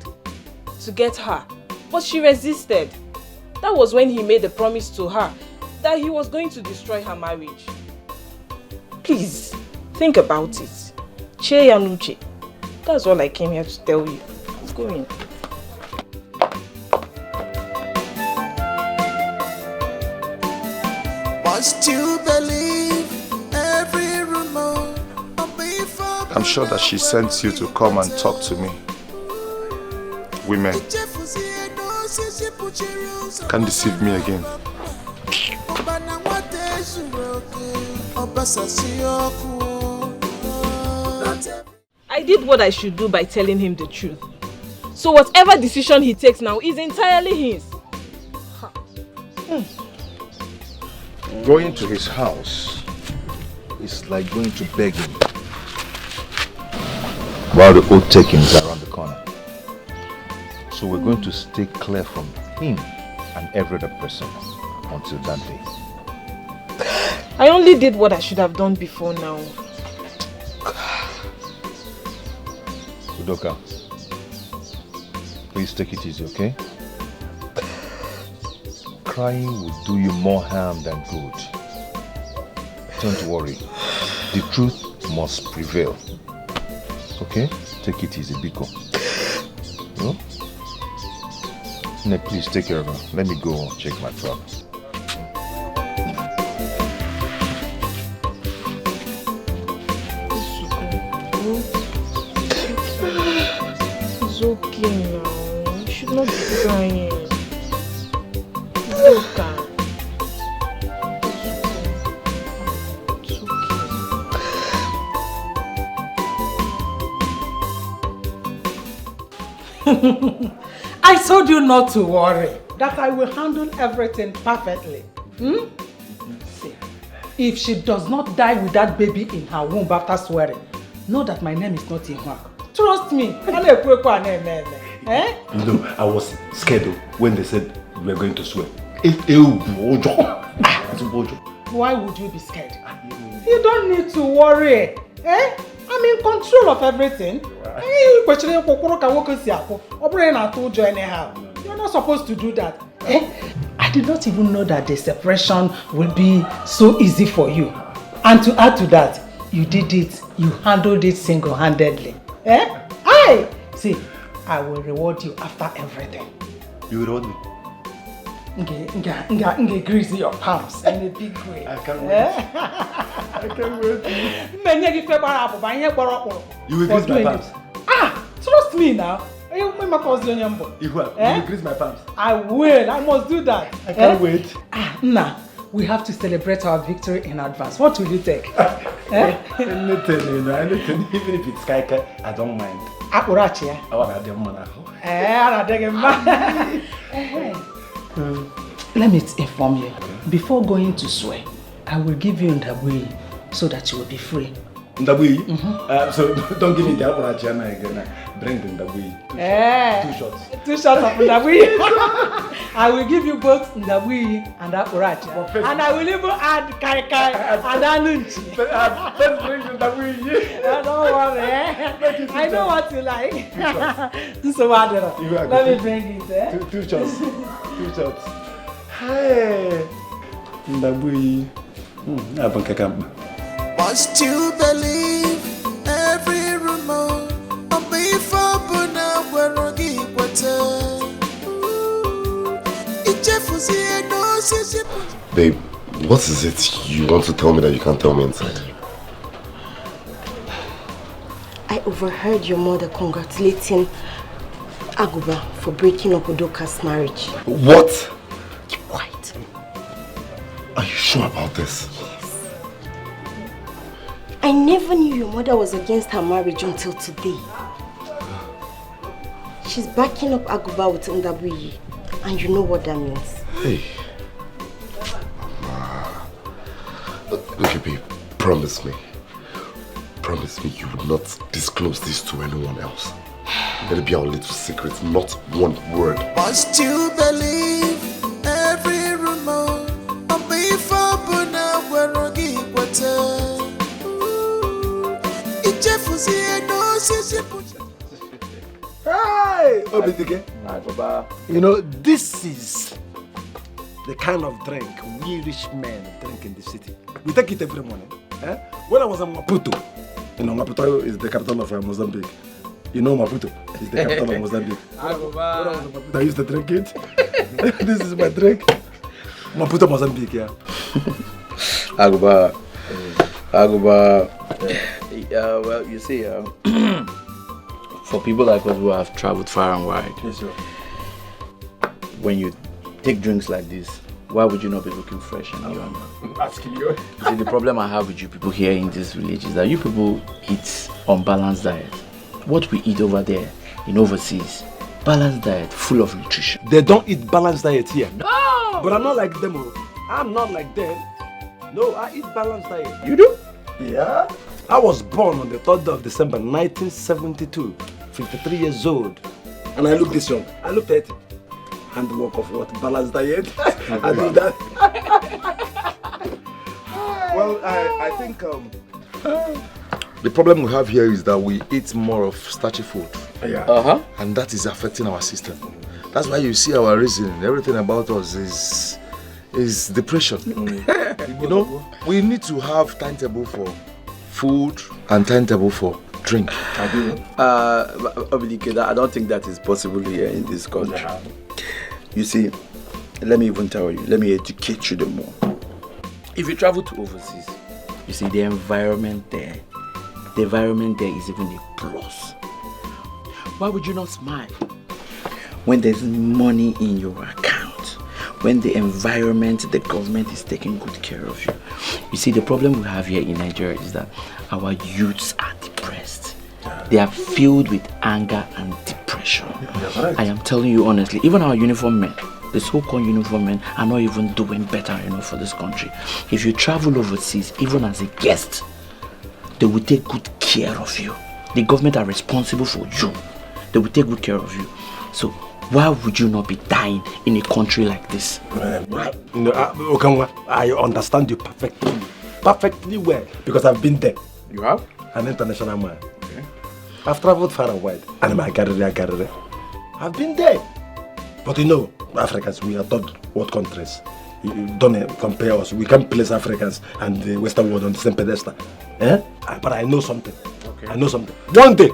S11: to get her, but she resisted. That was when he made a promise to her that he was going to destroy her marriage. Please, think about it. Che Yanuche. That's all I came here to tell you. Go in.
S3: Must you believe every rumor?
S4: I'm sure that she sent you to come and talk to me. Women can't deceive me again.
S11: I did what I should do by telling him the truth. So whatever decision he takes now is entirely his.
S4: Going to his house is like going to beg him, while the old takings are around the corner. So we're going to stay clear from him and every other person until that day.
S11: I only did what I should have done before now.
S4: Udoka, please take it easy, okay? Crying will do you more harm than good. Don't worry. The truth must prevail. Okay? Take it easy, Biko. No? No, please take care of her. Let me go check my truck.
S11: It's okay now. You should not be crying. It's okay.
S10: I told you not to worry, that I will handle everything perfectly. See, if she does not die with that baby in her womb after swearing, know that my name is not Ihwa. Trust me.
S5: I was scared when they said we were going to swear.
S10: Why would you be scared? You don't need to worry. I'm in control of everything. You're not supposed to do that. I did not even know that the separation will be so easy for you. And to add to that, you did it, you handled it single-handedly. See, I will reward you after everything.
S5: You reward me?
S10: Grease your palms in a big way.
S5: I can't wait. I can't wait. You will grease my palms.
S10: Trust me now.
S5: You will grease my palms.
S10: I will. I must do that.
S5: I can't wait.
S10: Now, we have to celebrate our victory in advance. What will you take?
S5: Anything, anything. Even if it's kaka, I don't mind. I want to have
S10: Let me inform you. Before going to swear, I will give you Ndabui so that you will be free.
S5: Ndabui? So don't give me the Apurachiana again. Bring the Ndabui. 2 shots. 2 shots
S10: of Ndabui. I will give you both Ndabui and Apurachi. And I will even add Kai Kai and Anunchi.
S5: Let's bring the Ndabui.
S10: Don't worry. I know what you like. So let me bring it.
S5: 2 shots. 2 shots. Hey. Ndabui.
S3: Must you believe every rumor? Before Buna Werogi Water. It's Jeffusi no
S8: Babe, what is it you want to tell me that you can't tell me inside?
S9: I overheard your mother congratulating Aguba for breaking up Udoka's marriage.
S8: What?
S9: Keep quiet.
S8: Are you sure about this?
S9: Yes. I never knew your mother was against her marriage until today. She's backing up Aguba with Ndabuyi, and you know what that means.
S8: Hey. Okay, babe, promise me. Promise me you will not disclose this to anyone else. Let it be our little secret, not one word.
S3: Must you believe every rumor? Before Buna Warogi Water.
S5: Hey, Obidike. You know, this is the kind of drink we rich men drink in the city. We take it every morning. When I was in Maputo, you know, Maputo is the capital of Mozambique. You know Maputo is the capital of Mozambique. When I was in Maputo, I used to drink it. This is my drink. Maputo, Mozambique, yeah.
S13: Aguba. Well, you see, for people like us who have traveled far and wide,
S5: yes, sir.
S13: When you take drinks like this, why would you not be looking fresh and new?
S5: I'm asking you.
S13: See, the problem I have with you people here in this village is that you people eat unbalanced diet. What we eat over there in overseas, balanced diet, full of nutrition.
S5: They don't eat balanced diet here. No! But I'm not like them. I'm not like them. No, I eat balanced diet.
S13: You do?
S5: Yeah. I was born on the 3rd of December 1972, 53 years old. And I look this young. I look 30. Handwork of what? Balanced diet? I do that.
S4: Well, I think the problem we have here is that we eat more of starchy food.
S5: Yeah.
S4: And that is affecting our system. That's why you see our reasoning. Everything about us is depression. You know, we need to have timetable for food and timetable for drink.
S13: Obidike, I don't think that is possible here in this country. You see, let me even tell you, let me educate you the more. If you travel to overseas, you see the environment there is even a plus. Why would you not smile when there's money in your account? When the environment, the government is taking good care of you. You see, the problem we have here in Nigeria is that our youths are depressed. They are filled with anger and depression. I am telling you honestly, even our uniform men, the so-called uniform men, are not even doing better enough for this country. If you travel overseas, even as a guest, they will take good care of you. The government are responsible for you. They will take good care of you. So why would you not be dying in a country like this?
S5: Okam, I understand you perfectly well, because I've been there.
S13: You have?
S5: An international man. Okay. I've traveled far and wide, and I'm a gallery. I've been there. But you know, Africans, we are not what countries. You don't compare us. We can't place Africans and the Western world on the same pedestal. But I know something. Okay. I know something. One day,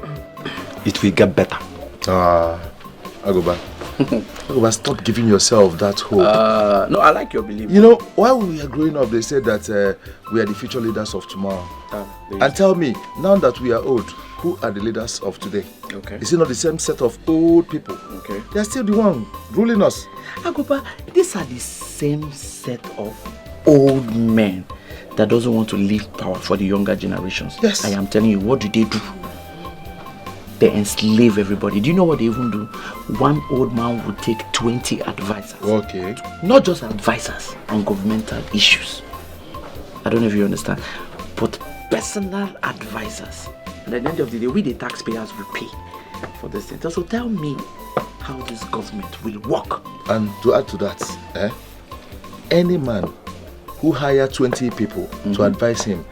S5: it will get better.
S4: Aguba, stop giving yourself that hope.
S13: No, I like your belief.
S4: You know, while we were growing up, they said that we are the future leaders of tomorrow. And tell me, now that we are old, who are the leaders of today?
S13: Okay.
S4: Is it not the same set of old people?
S13: Okay.
S4: They are still the one ruling us.
S13: Aguba, these are the same set of old men that doesn't want to leave power for the younger generations.
S4: Yes.
S13: I am telling you, what do? They enslave everybody. Do you know what they even do? One old man would take 20 advisors.
S4: Okay.
S13: Not just advisors on governmental issues. I don't know if you understand. But personal advisors. And at the end of the day, we the taxpayers will pay for this thing. So tell me how this government will work.
S4: And to add to that, any man who hire 20 people to advise him,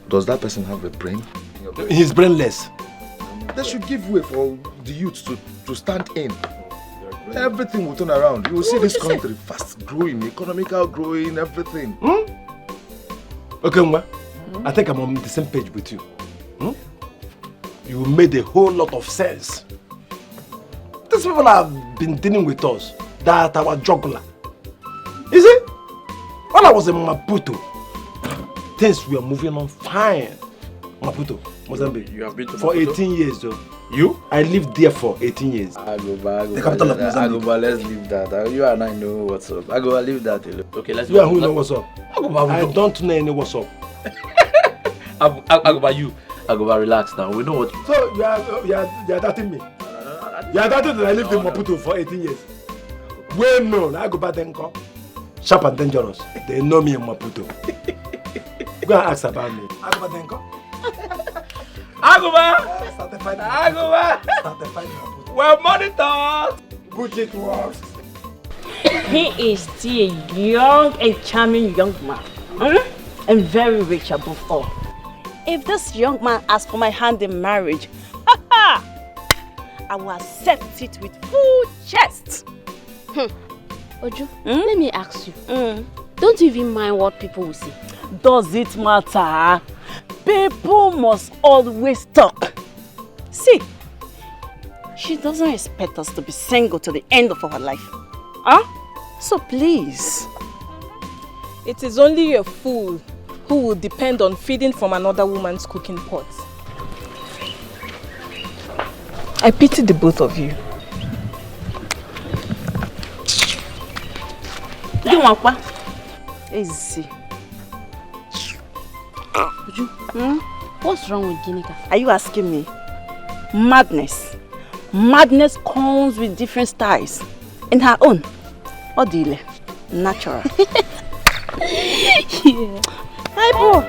S4: does that person have a brain?
S5: He's brainless.
S4: They should give way for the youth to stand in. Everything will turn around. You will see this country fast growing, economical growing, everything.
S5: Okay, Mwa. I think I'm on the same page with you. You made a whole lot of sense. These people have been dealing with us. That our juggler. Is it? was in Maputo, things were moving on fine. Maputo, Mozambique. You have been to for Maputo? 18 years, though. You? I lived there for 18 years.
S13: Agoba,
S5: the capital of Mozambique.
S13: Agoba, let's leave that. You and I know what's up. Agoba, leave that alone. Okay, let's.
S5: You and who know what's up? Agoba, I don't know any what's up.
S13: Agoba, you. Agoba, relax now. We know what.
S5: So you are doubting me. You are doubting that I lived in Maputo for 18 years. Well known, Agoba Denko. Sharp and dangerous. They know me in Maputo. Go and ask about me. Agoba Denko.
S13: Agoba!
S5: Agoba!
S13: Well monitored!
S5: Budget works.
S1: He is still a young and charming young man. And very rich above all. If this young man asks for my hand in marriage, I will accept it with full chest.
S2: Oju, let me ask you. Don't you even mind what people will say?
S1: Does it matter? People must always talk. See, she doesn't expect us to be single to the end of our life. So please.
S11: It is only a fool who will depend on feeding from another woman's cooking pot. I pity the both of you.
S1: Easy.
S2: What's wrong with Ginika?
S1: Are you asking me? Madness. Madness comes with different styles. In her own. Odile. Natural.
S2: Yeah.
S1: Hi, bro.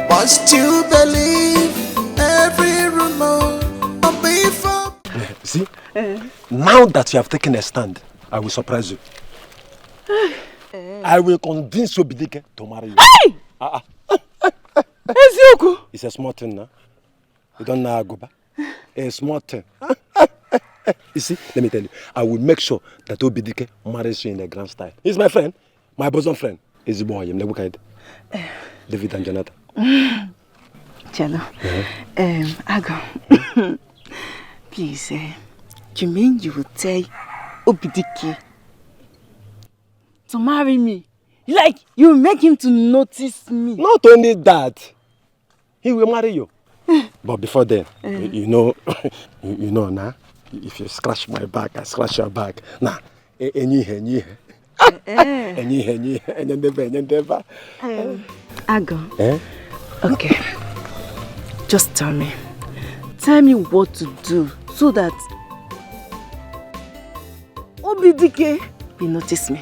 S3: Must you believe every rumor of before?
S5: See? Now that you have taken a stand, I will surprise you. I will convince Obidike to marry you.
S1: Hey!
S5: It's a small thing now. You don't know Agoba. A small thing. You see, let me tell you, I will make sure that Obidike marries you in a grand style. He's my friend, my bosom friend. He's the boy, David and Jonathan.
S1: Chalo, Ago, please, you mean you will tell Obidike to marry me? Like, you make him to notice me?
S5: Not only that, he will marry you. But before then, you know now, if you scratch my back, I scratch your back. Nah,
S1: Ago. Okay. Just tell me. Tell me what to do so that Obidike will notice me.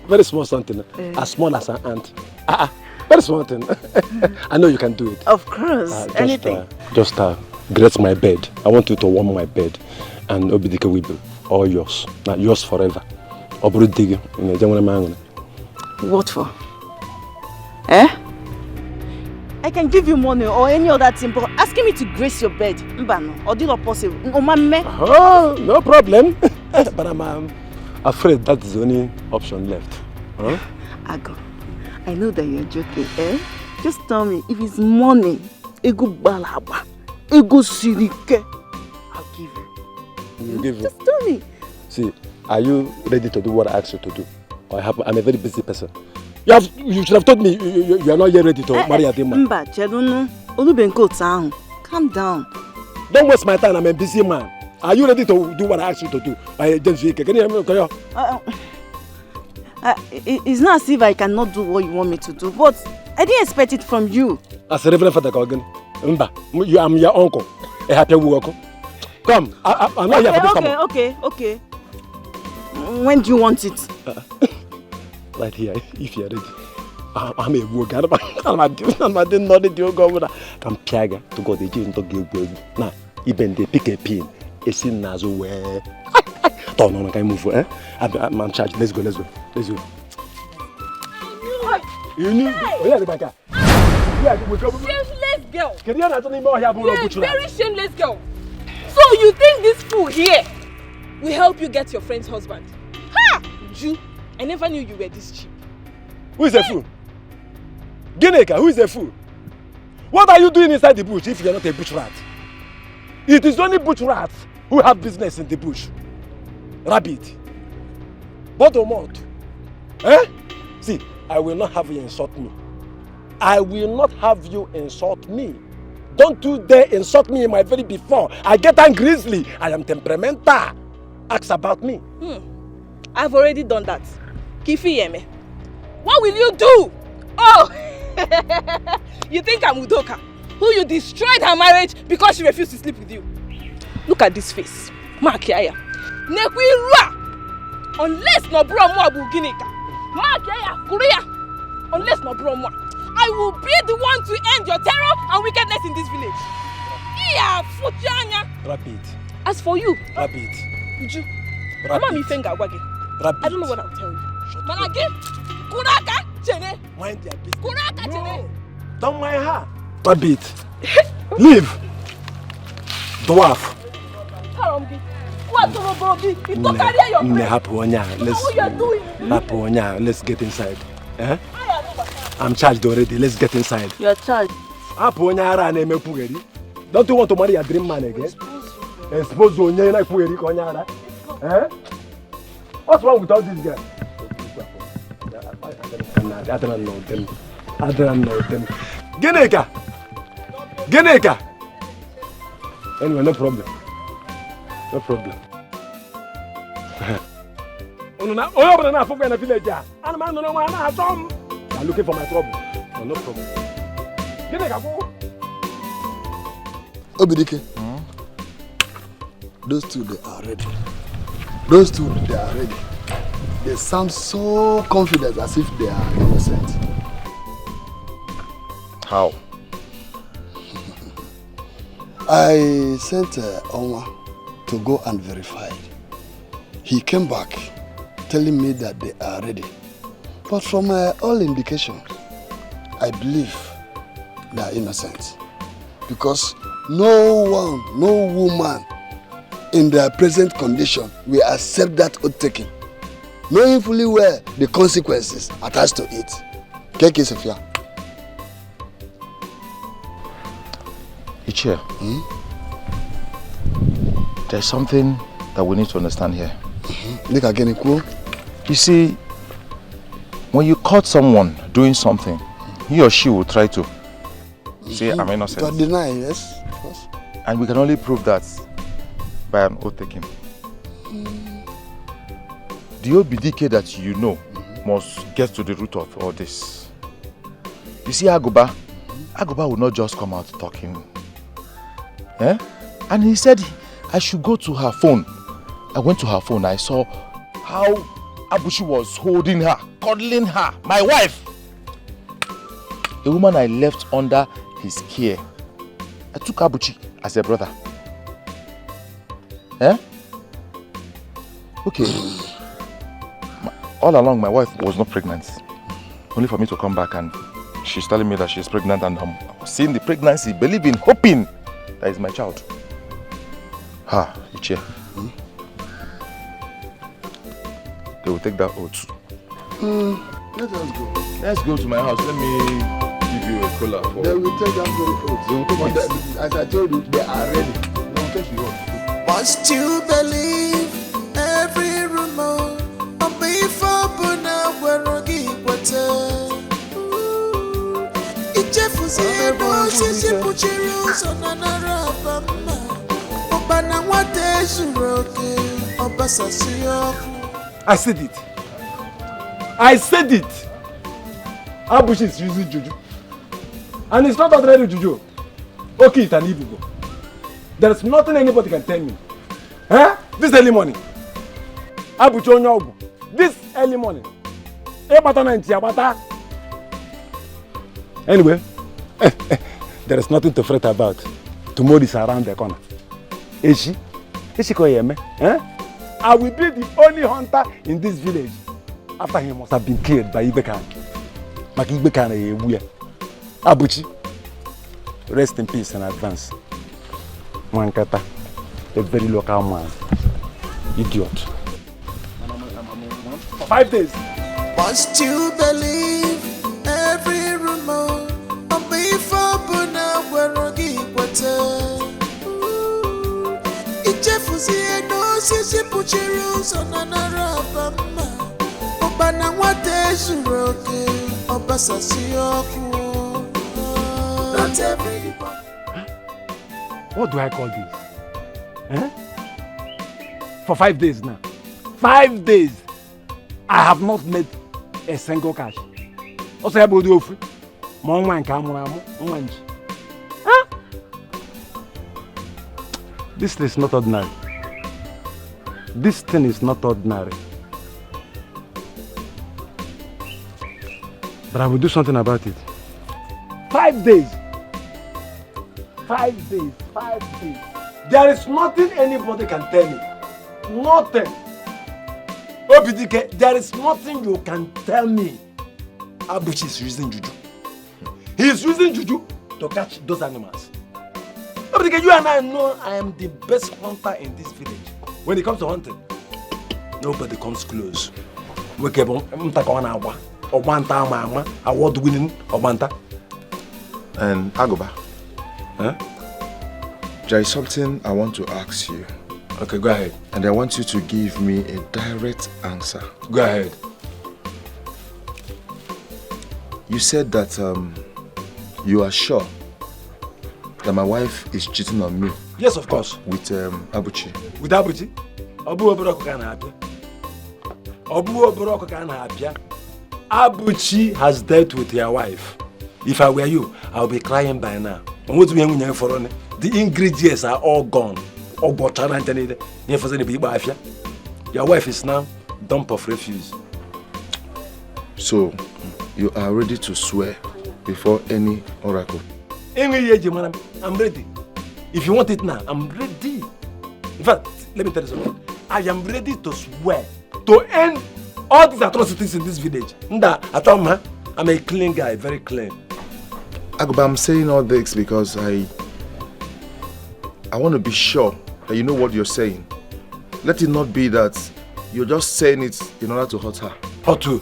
S5: Very small something. As small as an ant. Very small thing. I know you can do it.
S1: Of course. Anything.
S5: Just grace my bed. I want you to warm my bed. And Obidike will be all yours. Not yours forever.
S1: What for? I can give you money or any other thing, but asking me to grace your bed, Mbano, or not possible.
S5: Oh, no problem. But I'm afraid that's the only option left. Huh?
S1: Ago, I know that you're joking, Just tell me, if it's money, ego balaba, ego sirike, I'll give you.
S5: You give you?
S1: Just tell me.
S5: See, are you ready to do what I asked you to do? I'm a very busy person. You should have told me you are not yet ready to marry a demon.
S1: Calm down.
S5: Don't waste my time, I'm a busy man. Are you ready to do what I asked you to do? Can you hear me?
S1: It's not as if I cannot do what you want me to do, but I didn't expect it from you.
S5: As a Reverend Father Kogan, I'm your uncle. A happy uncle. Come, I'm not here for this.
S1: Okay. When do you want it?
S5: Right here, if you're ready. I'm a worker. I'm not the governor. I'm Piaga to go to jail and to give now. Even they pick a pin. It's in Nazo where. Don't know, can move. I'm charged. Let's go. You need. Where are the banker?
S11: Shameless girl.
S5: You're
S11: a very shameless girl. So you think this fool here will help you get your friend's husband? Ha! Jew. I never knew you were this cheap.
S5: Who is a fool? Gineka, who is a fool? What are you doing inside the bush if you are not a bush rat? It is only bush rats who have business in the bush. Rabbit. Bodomot. Eh? See, I will not have you insult me. I will not have you insult me. Don't you dare insult me in my very before. I get angry easily. I am temperamental. Ask about me.
S11: I've already done that. Kifi Yeme. What will you do? Oh! You think I'm Udoka, who you destroyed her marriage because she refused to sleep with you? Look at this face. Makiaya. Nekwirua! Unless no bro mo abuginika. Makiaya, Korea. Unless no bro mo. I will be the one to end your terror and wickedness in this village. Iya Fujanya.
S5: Rabbit.
S11: As for you,
S5: Rabbit.
S11: Uju.
S5: Rabbit.
S11: Mama mi fenga wage.
S5: Rabbit.
S11: I don't know what I'll tell you. Managi, Kuraka Chene.
S5: Mind your business.
S11: Kuraka Chene.
S5: Don't mind her. Rabbit. Leave. Dwarf.
S11: Karombi. What Torobobi? You don't carry your friend.
S5: Let's get inside. Eh? I'm charged already. Let's get inside.
S1: You're charged.
S5: Don't you want to marry a dream man again? Expose you. Eh? What's wrong with all these guys? I don't know them. Geneka! Anyway, no problem. No problem. I'm looking for my trouble. No problem.
S12: Obidike. Those two, they are ready. Those two, they are ready. They sound so confident as if they are innocent.
S6: How?
S12: I sent Onwa to go and verify. He came back telling me that they are ready. But from all indications, I believe they are innocent. Because no one, no woman in their present condition will accept that oath taking, knowing fully well the consequences attached to it. Keke Sophia.
S6: Micheal, there's something that we need to understand here. You see, when you caught someone doing something, he or she will try to say, I'm innocent.
S12: To deny, yes, of course.
S6: And we can only prove that by an oath taking. The OBDK that you know must get to the root of all this. You see, Agoba will not just come out talking. Eh? And he said I should go to her phone. I went to her phone. I saw how Abuchi was holding her, cuddling her, my wife. A woman I left under his care. I took Abuchi as a brother. Eh? Okay. All along, my wife was not pregnant. Only for me to come back and she's telling me that she's pregnant, and I was seeing the pregnancy, believing, hoping that is my child. Micheal. They will take that oath.
S12: Let us go.
S6: Let's go to my house. Let me give you a cola.
S12: They will take that very oath.
S6: They will take it.
S12: As I told you, they are ready. They will take the oath.
S3: Must you believe every rumor? Before Buna Warogi Water. Ijefuzi ebo sisi puchiru sonanara bamba. Obana wate zuroke obasa siyoku.
S5: I said it. I said it. Abuchi is using juju. And it's not ordinary juju. Okay, it's an evil. There's nothing anybody can tell me. Huh? This early morning. Abuchi onyogu. This early morning. Anyway, there is nothing to fret about. Tomorrow is around the corner. Eshi koyeme. I will be the only hunter in this village after he must have been killed by Ibekan. Abuchi, rest in peace in advance. Mankata, a very local man. Idiot. For 5 days.
S3: Must you believe every rumor? Before Buna Warogi Water. Ijefuzi no n'osisi kpuchiri ụzọ na naraba mma ụkpana nwata ezuru oke ọbasasị ọkụ. Not everybody.
S5: What do I call this? Eh? For 5 days now. 5 days. I have not made a single cash. Also, I bought you. Mom, man, come on, huh? This is not ordinary. This thing is not ordinary. But I will do something about it. 5 days. 5 days. 5 days. There is nothing anybody can tell me. Nothing. OBDK, there is nothing you can tell me. Abuchi is using juju. He is using juju to catch those animals. OBDK, you and I know I am the best hunter in this village. When it comes to hunting, nobody comes close. Award-winning Obanta.
S6: And Agoba, huh? There is something I want to ask you.
S5: Okay, go ahead.
S6: And I want you to give me a direct answer.
S5: Go ahead.
S6: You said that you are sure that my wife is cheating on me.
S5: Yes, of course.
S6: With Abuchi.
S5: With Abuchi? Abuchi has dealt with your wife. If I were you, I would be crying by now. The ingredients are all gone. Your wife is now dump of refuse.
S6: So, you are ready to swear before any oracle?
S5: I'm ready. If you want it now, I'm ready. In fact, let me tell you something. I am ready to swear to end all these atrocities in this village. I'm a clean guy, very clean.
S6: Agoba, I'm saying all this because I want to be sure that you know what you're saying. Let it not be that you're just saying it in order to hurt her.
S5: Hurt who?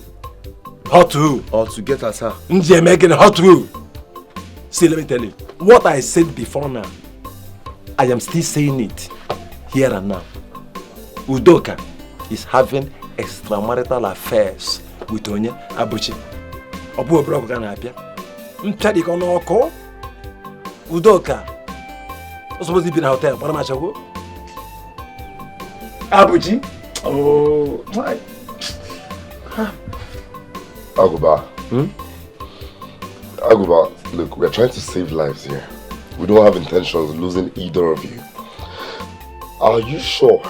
S5: Hurt who?
S6: Or to get at her.
S5: Hurt who? See, let me tell you. What I said before now, I am still saying it here and now. Udoka is having extramarital affairs with Onye Abuchi. Obu Obroko can appear. Mchadi kono oko. Udoka. What's supposed to be in a hotel? What am I saying? Abuchi? Oh, my.
S8: Agoba. Agoba, look, we're trying to save lives here. We don't have intentions of losing either of you. Are you sure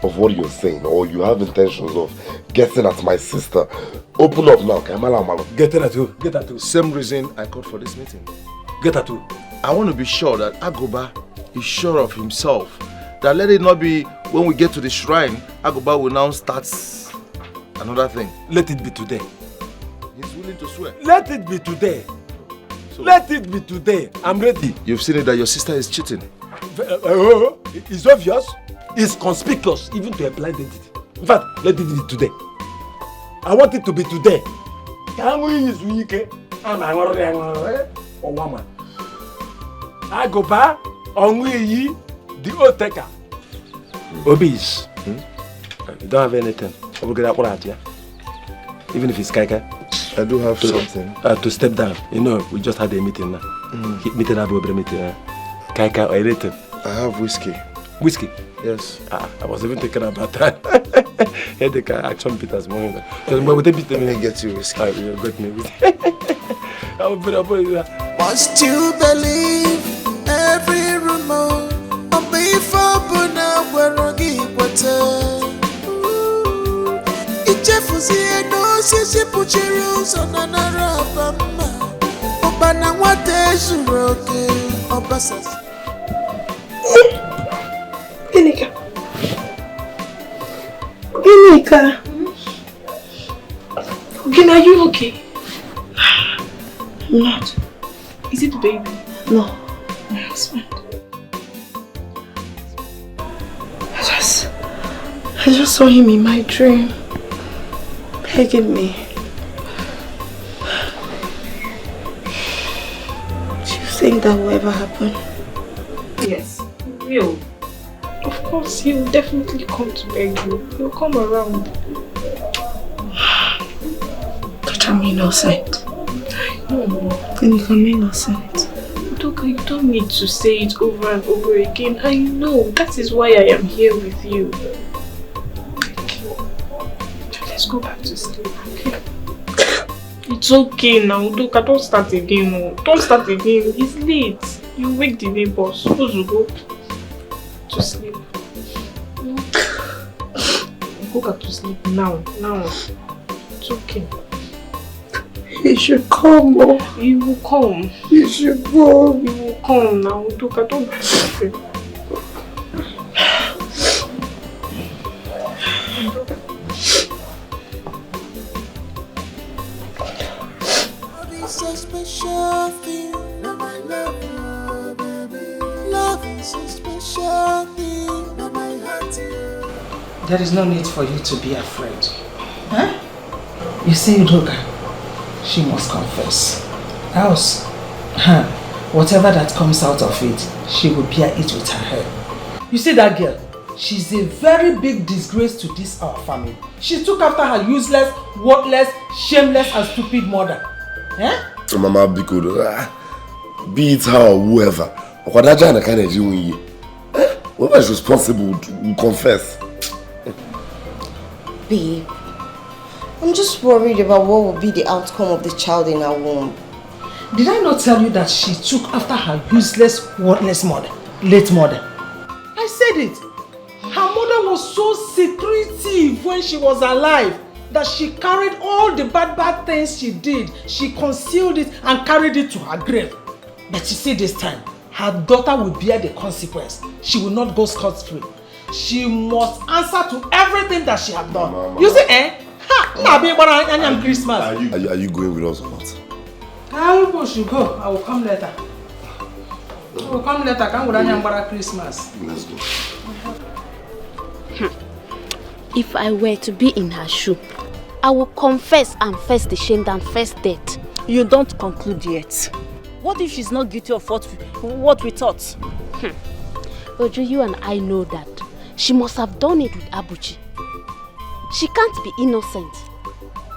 S8: of what you're saying, or you have intentions of getting at my sister? Open up now, Kamala.
S5: Getting at who? Get at who?
S6: Same reason I called for this meeting.
S5: Get at who?
S6: I want to be sure that Agoba is sure of himself. That let it not be when we get to the shrine, Agoba will now start another thing.
S5: Let it be today.
S6: He's willing to swear.
S5: Let it be today. So, let it be today. I'm ready.
S6: You've seen it that your sister is cheating.
S5: It's obvious. It's conspicuous, even to a blind entity. In fact, let it be today. I want it to be today. I go back on the old taker. Obese. You don't have anything. Even if it's Kaika.
S6: I do have something.
S5: To step down. You know, we just had a meeting now. Meeting up over meeting. Kaika or anything.
S6: I have whiskey.
S5: Whiskey?
S6: Yes.
S5: I was even thinking about that. Headache action Peter's morning. Let
S6: me get you whiskey.
S5: You got me whiskey.
S3: Must you believe every rumor? Before Buna Warogi Water. Ichefuzi no sisi puchiru so na rabama. Obana wate zuroke obasas.
S9: Ginika. Ginika. Gina, are you okay? I'm not.
S11: Is it the baby?
S9: No, my husband. I just saw him in my dream, begging me. Do you think that will ever happen?
S11: Yes, real.
S9: Of
S11: course, he will definitely come to beg you. He'll come around.
S7: But I'm innocent.
S11: No.
S7: Think I'm innocent.
S11: Udoka, you don't need to say it over and over again. I know. That is why I am here with you. Let's go back to sleep, okay? It's okay now, Udoka. Don't start again. No. Don't start again. It's late. You wake the neighbors. Supposed to go to sleep. Go back to sleep now. It's okay.
S7: He should come, oh.
S11: He will come.
S7: He should come.
S11: He will come now. Udoka, don't be afraid.
S3: Love is so special thing. Now my love, oh, baby. Love is so special thing. Now my heart.
S10: There is no need for you to be afraid. Huh? You see, Udoka, she must confess. Else, whatever that comes out of it, she will bear it with her head. You see that girl? She's a very big disgrace to this our family. She took after her useless, worthless, shameless and stupid mother. Eh?
S8: Mama, be it her or whoever, whoever is responsible will confess.
S9: Babe, I'm just worried about what will be the outcome of the child in her womb.
S10: Did I not tell you that she took after her useless, worthless mother, late mother? I said it. Her mother was so secretive when she was alive that she carried all the bad things she did. She concealed it and carried it to her grave. But you see this time, her daughter will bear the consequence. She will not go scot-free. She must answer to everything that she has done. Mama. You see, Christmas.
S8: Are you going with us or not?
S10: I should go. I will come later. Come with Anyambara Christmas.
S8: Let's go.
S2: If I were to be in her shoe, I will confess and face the shame than face death.
S1: You don't conclude yet. What if she's not guilty of what we thought?
S2: Ojo, you and I know that. She must have done it with Abuchi. She can't be innocent.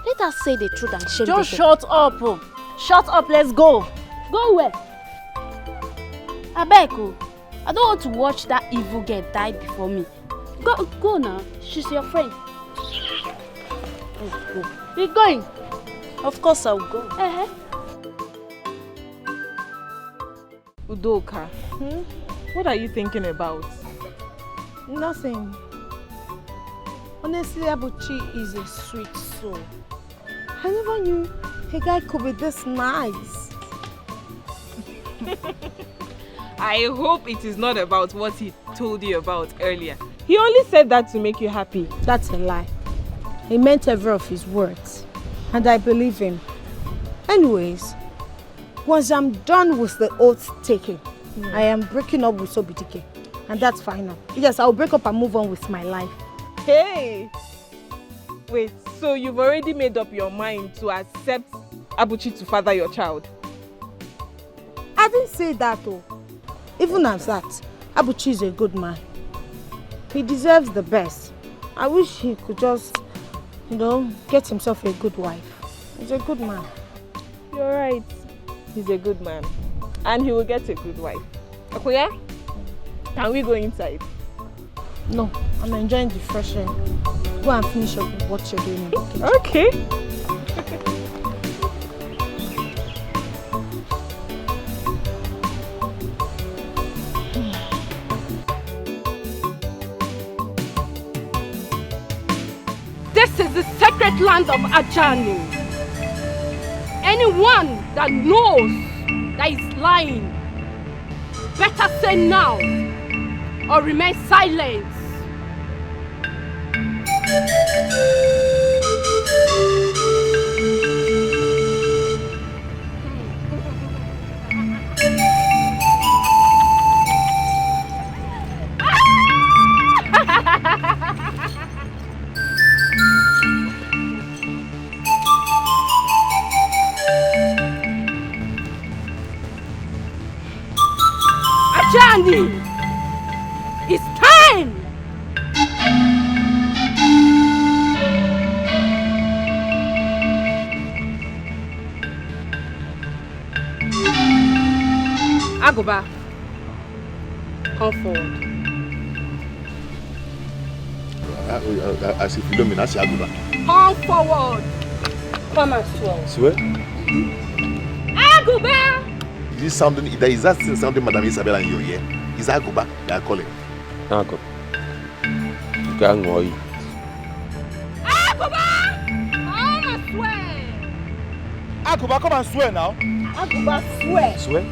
S2: Let us say the truth and shame the
S1: Just shut up. Shut up, let's go.
S2: Go where? Abeko, I don't want to watch that evil girl die before me. Go now. She's your friend.
S1: Let's go.
S2: We're going.
S1: Of course I'll go.
S11: Udoka, what are you thinking about?
S7: Nothing. Honestly, Abuchi is a sweet soul. I never knew a guy could be this nice.
S11: I hope it is not about what he told you about earlier. He only said that to make you happy.
S7: That's a lie. He meant every of his words. And I believe him. Anyways, once I'm done with the oath taking, I am breaking up with Sobitike. And that's final. Yes, I'll break up and move on with my life.
S11: Hey! Wait, so you've already made up your mind to accept Abuchi to father your child?
S7: I didn't say that though. Even as that, Abuchi is a good man. He deserves the best. I wish he could just, get himself a good wife. He's a good man.
S11: You're right. He's a good man. And he will get a good wife. Akuya, can we go inside?
S7: No, I'm enjoying the fresh air. Go and finish up with what you're doing in the kitchen.
S11: Okay.
S14: This is the sacred land of Ajani. Anyone that knows that is lying, better say now or remain silent. Ajani, it's time! Aguba, come forward.
S4: As if you don't mean, I say Aguba.
S14: Come forward. Come and swear.
S4: Swear?
S14: Aguba!
S4: Is this sounding, is that still sounding Madam Isabella in your ear? Is that Aguba they are calling?
S5: Aguba. Aguba!
S14: Come and swear!
S5: Aguba, come and swear now.
S14: Aguba, swear.
S5: Swear?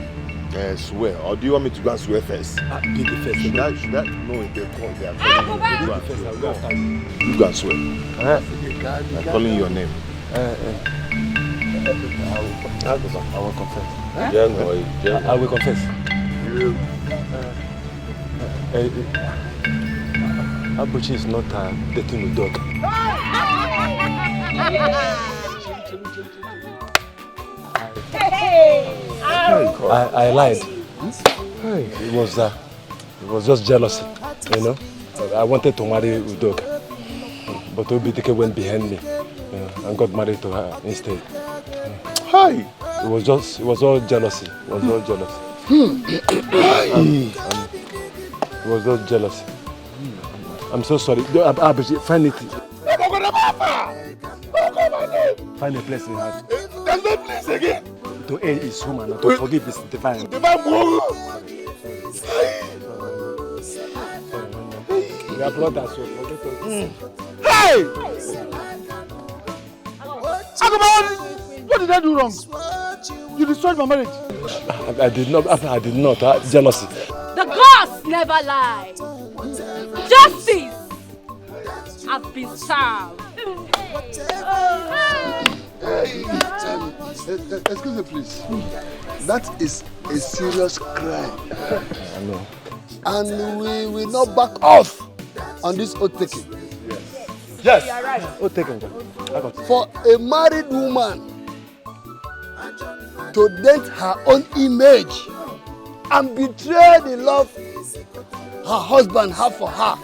S4: Swear. Or do you want me to go and swear first?
S5: Do the first.
S4: Should I? No, if they call, they are calling
S14: Aguba!
S4: you. You go and swear. I'm calling your name.
S5: I will confess. I will confess. Abuchi is not dating a dog. I lied. It was just jealousy, you know. I wanted to marry Udog, but Obitike went behind me and got married to her instead. Hi. It was all jealousy. It was all jealousy. It was all jealousy. I'm so sorry. Find it. Find a place in your heart.
S4: There's no place again.
S5: To aid is human and to forgive is divine.
S4: We
S5: are brothers, so forget us.
S4: Hey!
S5: What did I do wrong? You destroyed my marriage. I did not. Jealousy.
S14: The gods never lie. Justice has been served.
S12: Excuse me, please. That is a serious crime.
S5: I know.
S12: And we will not back off on this oath taking.
S5: Yes. You are right. Oath taking.
S12: For a married woman to dent her own image and betray the love her husband has for her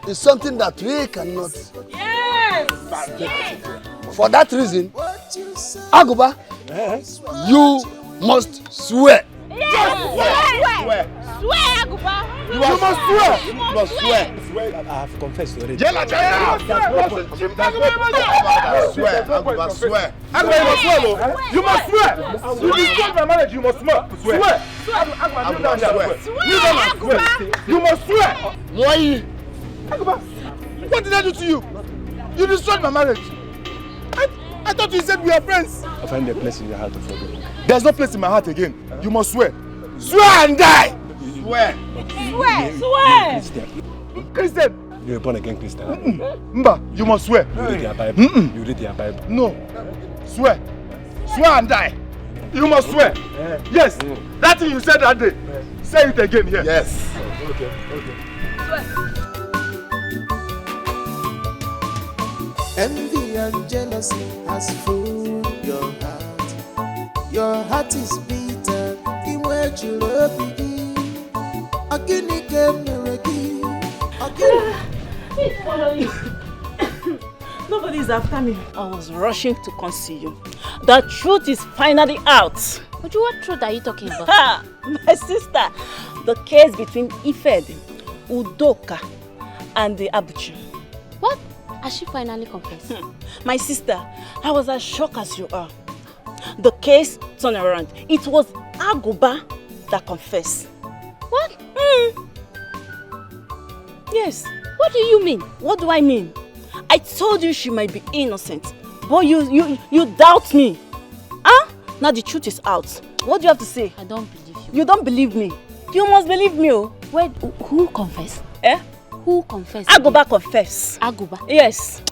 S12: is something that we cannot.
S14: Yes.
S12: For that reason, Aguba, you must swear.
S14: Yes. Swear, Aguba.
S5: You must swear. You must swear. I have confessed already.
S4: Swear.
S5: You must swear. You destroyed my marriage. You must swear. Swear. You must swear.
S12: Why?
S5: What did I do to you? You destroyed my marriage. I thought you said we are friends. I find a place in your heart to forgive. There's no place in my heart again. You must swear. Swear and die.
S4: Swear.
S14: Swear.
S5: Christian. You're a born again Christian. Mba, you must swear. You read your Bible. You read your Bible. No. Swear. Swear and die. You must swear. Yes. That thing you said that day. Say it again here.
S4: Yes.
S5: Okay.
S14: Swear.
S3: Envy and jealousy has fooled your heart. Your heart is bitter. In where you love me.
S1: Nobody is after me. I was rushing to conceal you. The truth is finally out.
S2: But what truth are you talking about?
S1: My sister, the case between Ifed, Udoka, and the Abuchi.
S2: What? Has she finally confessed?
S1: My sister, I was as shocked as you are. The case turned around. It was Aguba that confessed.
S2: What?
S1: Yes.
S2: What do you mean?
S1: What do I mean? I told you she might be innocent, but you doubt me. Huh? Now the truth is out. What do you have to say?
S2: I don't believe you.
S1: You don't believe me? You must believe me. Oh.
S2: Wait, who confessed? Who confessed?
S1: Aguba confessed.
S2: Aguba?
S1: Yes.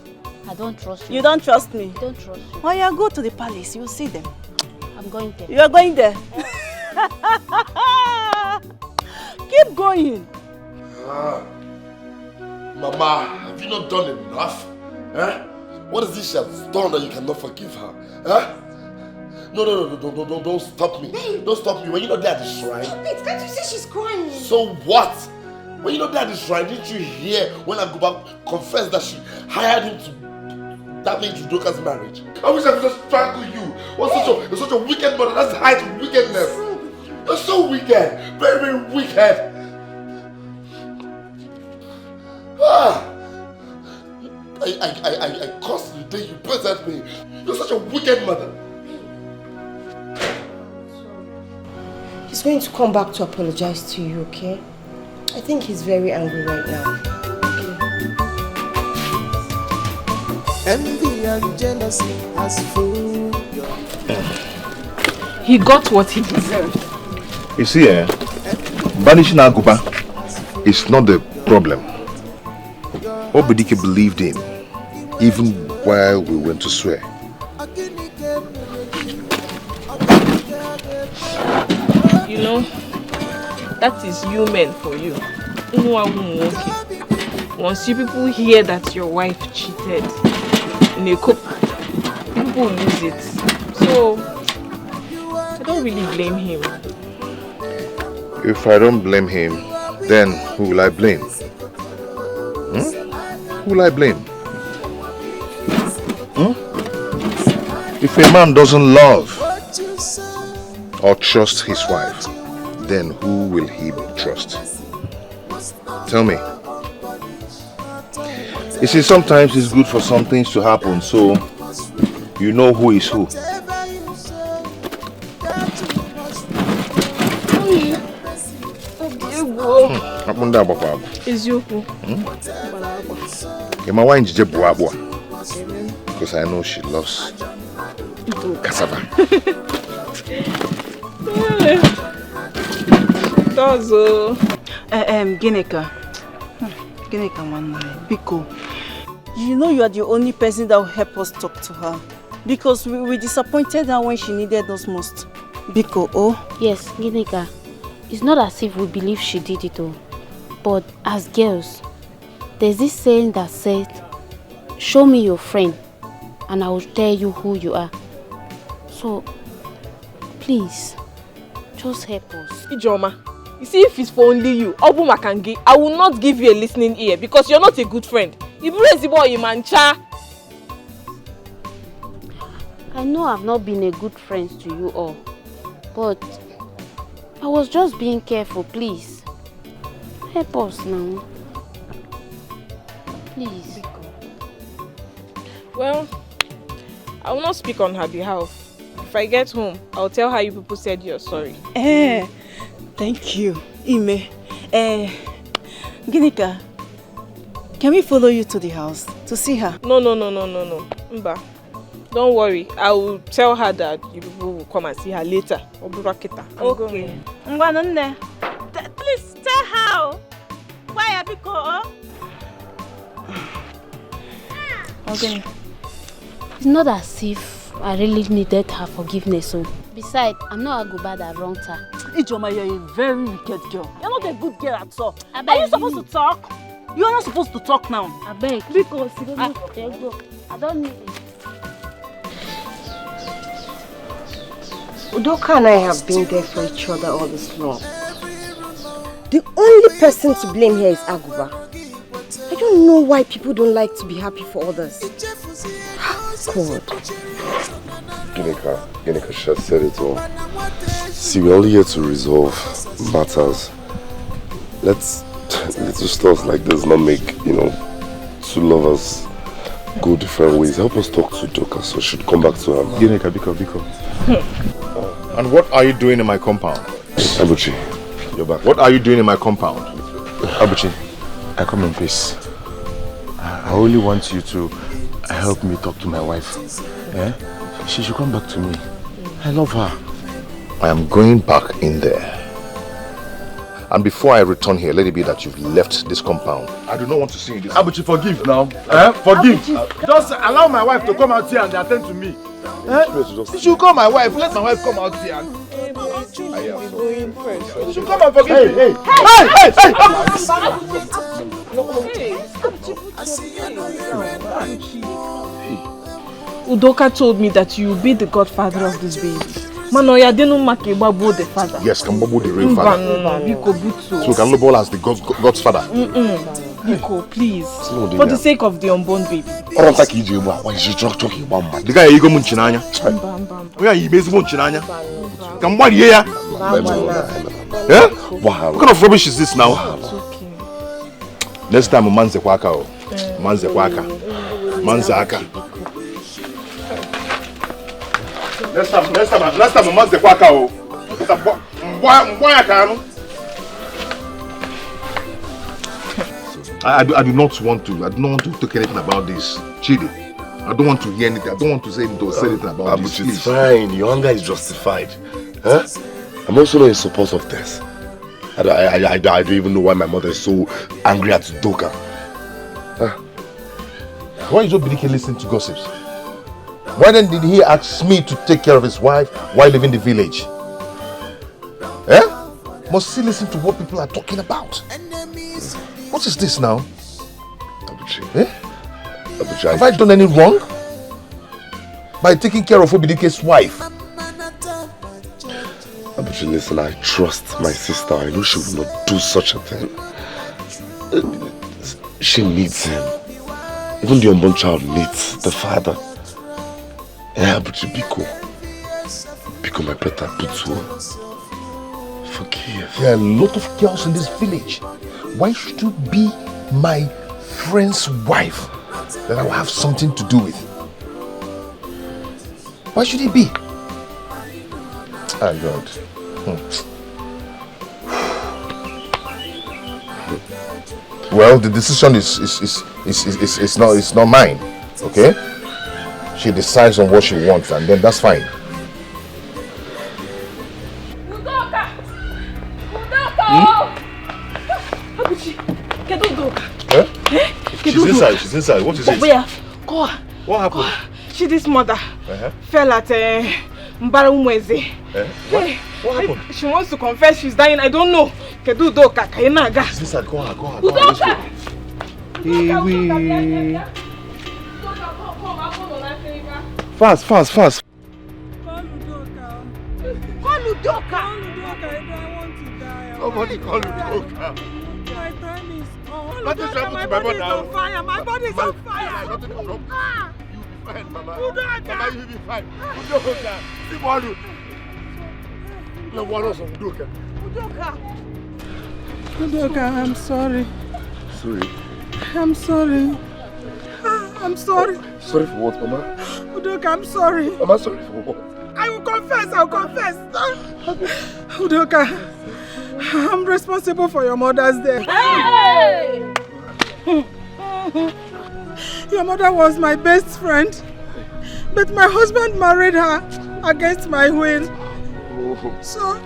S2: I don't trust you.
S1: You don't trust me?
S2: I don't trust you.
S1: Oh yeah, go to the palace. You'll see them.
S2: I'm going there.
S1: You are going there? Keep going.
S8: Mama, have you not done enough? What is this she has done that you cannot forgive her? No, don't stop me. Don't stop me. When you're not there at the shrine.
S9: Stop it, can't you see she's crying?
S8: So what? When you're not there at the shrine, didn't you hear when Aguba confessed that she hired him to damage Udoka's marriage? I wish I could just strangle you. You're such a wicked mother. That's the height of wickedness. You're so wicked. Very, very wicked. I cursed you the day you presented me. You're such a wicked mother.
S9: He's going to come back to apologize to you, okay? I think he's very angry right now.
S3: Envy and jealousy has fooled you.
S11: He got what he deserved.
S4: You see, banishing Aguba is not the problem. Obedike believed him, even while we went to swear.
S11: You know, that is human for you. Once you people hear that your wife cheated in a couple, people lose it. So, I don't really blame him.
S4: If I don't blame him, then who will I blame? Who will I blame? If a man doesn't love or trust his wife, then who will he trust? Tell me. You see, sometimes it's good for some things to happen, so you know who is who. Because I know she loves cassava.
S1: Gineka, Biko, you know you are the only person that will help us talk to her. Because we disappointed her when she needed us most. Biko, oh?
S2: Yes, Gineka. It's not as if we believe she did it all. But as girls, there's this saying that said, show me your friend and I will tell you who you are. So, please, just help us.
S11: Ijoma, you see, if it's for only you, I will not give you a listening ear because you're not a good friend. I
S2: know I've not been a good friend to you all, but I was just being careful, please. Help us now. Please.
S11: Well, I will not speak on her behalf. If I get home, I'll tell her you people said you're sorry.
S1: Thank you, Ime. Ginika, can we follow you to the house to see her?
S11: No. Mba. Don't worry, I will tell her that you people will come and see her later.
S1: Okay.
S7: Please tell her. Why Abiko?
S1: Okay.
S2: It's not as if I really needed her forgiveness. So. Besides, I'm not a good bad that wronged her.
S1: Ijoma, you're a very wicked girl. You're not a good girl at all. Are you supposed to talk? You're not supposed to talk now.
S2: I beg.
S1: Because
S2: I don't need it.
S9: Udoka and I have been there for each other all this long. The only person to blame here is Aguba. I don't know why people don't like to be happy for others. God.
S8: Ginika, she has said it all. See, we're only here to resolve matters. Let's little stuff like this not make, two lovers go different ways. Help us talk to Udoka so she should come back to her.
S4: Ginika, Biko. And what are you doing in my compound?
S8: Abuchi,
S4: you're back. What are you doing in my compound?
S5: Abuchi, I come in peace. I only want you to help me talk to my wife. She should come back to me. I love her.
S4: I am going back in there. And before I return here, let it be that you've left this compound. I do not want to see you this.
S5: Abuchi, forgive now. Forgive. Just allow my wife to come out here and attend to me. You should call my wife. Let my wife come out here. And... You should come and forgive me.
S11: Udoka told me that you will be the godfather of this baby. Manoya didn't make Babu the father.
S4: Yes, Kambabu the real father. So Kambabu as the God's father.
S11: Biko, please. For the sake of the unborn baby.
S4: Why is she talking about man? The guy you go Munchinanya. Where are you based Munchinanya? Come what here? Yeah? Wow. What kind of rubbish is this now?
S9: It's okay.
S4: Next time, manze kwaka. Manze kwaka. Manze aka. Next time, manze kwaka. I do not want to talk anything about this, Chidi. I don't want to hear anything. I don't want to say anything about this.
S8: But it's fine. Your anger is justified. Huh? I'm also not in support of this. I don't even know why my mother is so angry at Doka. Huh?
S4: Why is Obidike listening to gossips? Why then did he ask me to take care of his wife while leaving the village? Eh? Must he listen to what people are talking about? What is this now?
S8: Abuchi.
S4: Eh? Abuchi, have I done any wrong? By taking care of Obidike's wife?
S8: Abuchi, listen, I trust my sister. I know she will not do such a thing. She needs him. Even the unborn child needs the father. Yeah, Abuchi, Biko, my brother, Putu. Forgive.
S4: There are a lot of girls in this village. Why should you be my friend's wife that I will have something to do with? Why should it be? Ah, God. Well, the decision is not mine. Okay? She decides on what she wants, and then that's fine. She's inside. What is it?
S10: Where? Go.
S4: What happened?
S10: She, this mother, fell at Mbara Umweze.
S4: What happened?
S10: She wants to confess she's dying. I don't know. She's
S4: inside. Go on.
S10: Let's go.
S4: Fast.
S7: Call Udoka.
S4: Nobody call Udoka.
S7: My time is on.
S4: What is happening to my
S7: body is
S4: mother?
S7: on fire. My body is on fire.
S4: Nothing is wrong. You'll be fine, Mama.
S7: Udoka.
S4: Mama, you'll be fine. Udoka. Simonu. No one else on Udoka.
S10: Udoka, I'm sorry.
S8: Sorry?
S10: I'm sorry. I'm sorry.
S8: Sorry for what, Mama?
S10: Udoka, I'm sorry.
S8: Mama, sorry for what?
S10: I'll confess. Udoka, I'm responsible for your mother's death.
S7: Hey!
S10: Your mother was my best friend, but my husband married her against my will. So,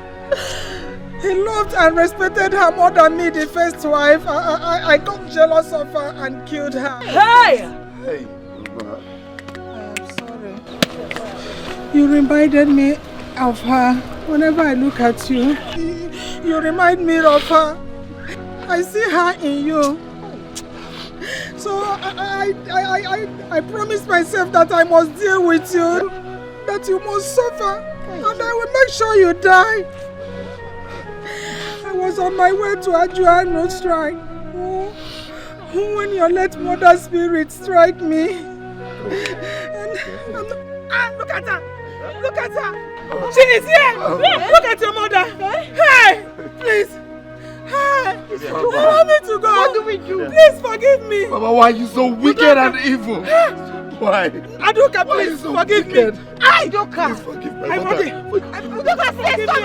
S10: he loved and respected her more than me, the first wife. I got jealous of her and killed her.
S7: Hey!
S8: Hey,
S10: I'm sorry. You reminded me of her. Whenever I look at you, you remind me of her. I see her in you. So I promised myself that I must deal with you, that you must suffer, and I will make sure you die. I was on my way to Ajua no strike. When your late mother's spirit struck me. Look at her! Look at her! She is here! Look at your mother! Hey! Please! Hey! I want me to go! What do we do? Please forgive me!
S8: Mama, why are you so wicked and evil? Why?
S10: Adoka, please forgive me! Adoka!
S8: Please forgive my
S10: I'm
S8: mother.
S10: okay. Adoka, forgive me!
S8: I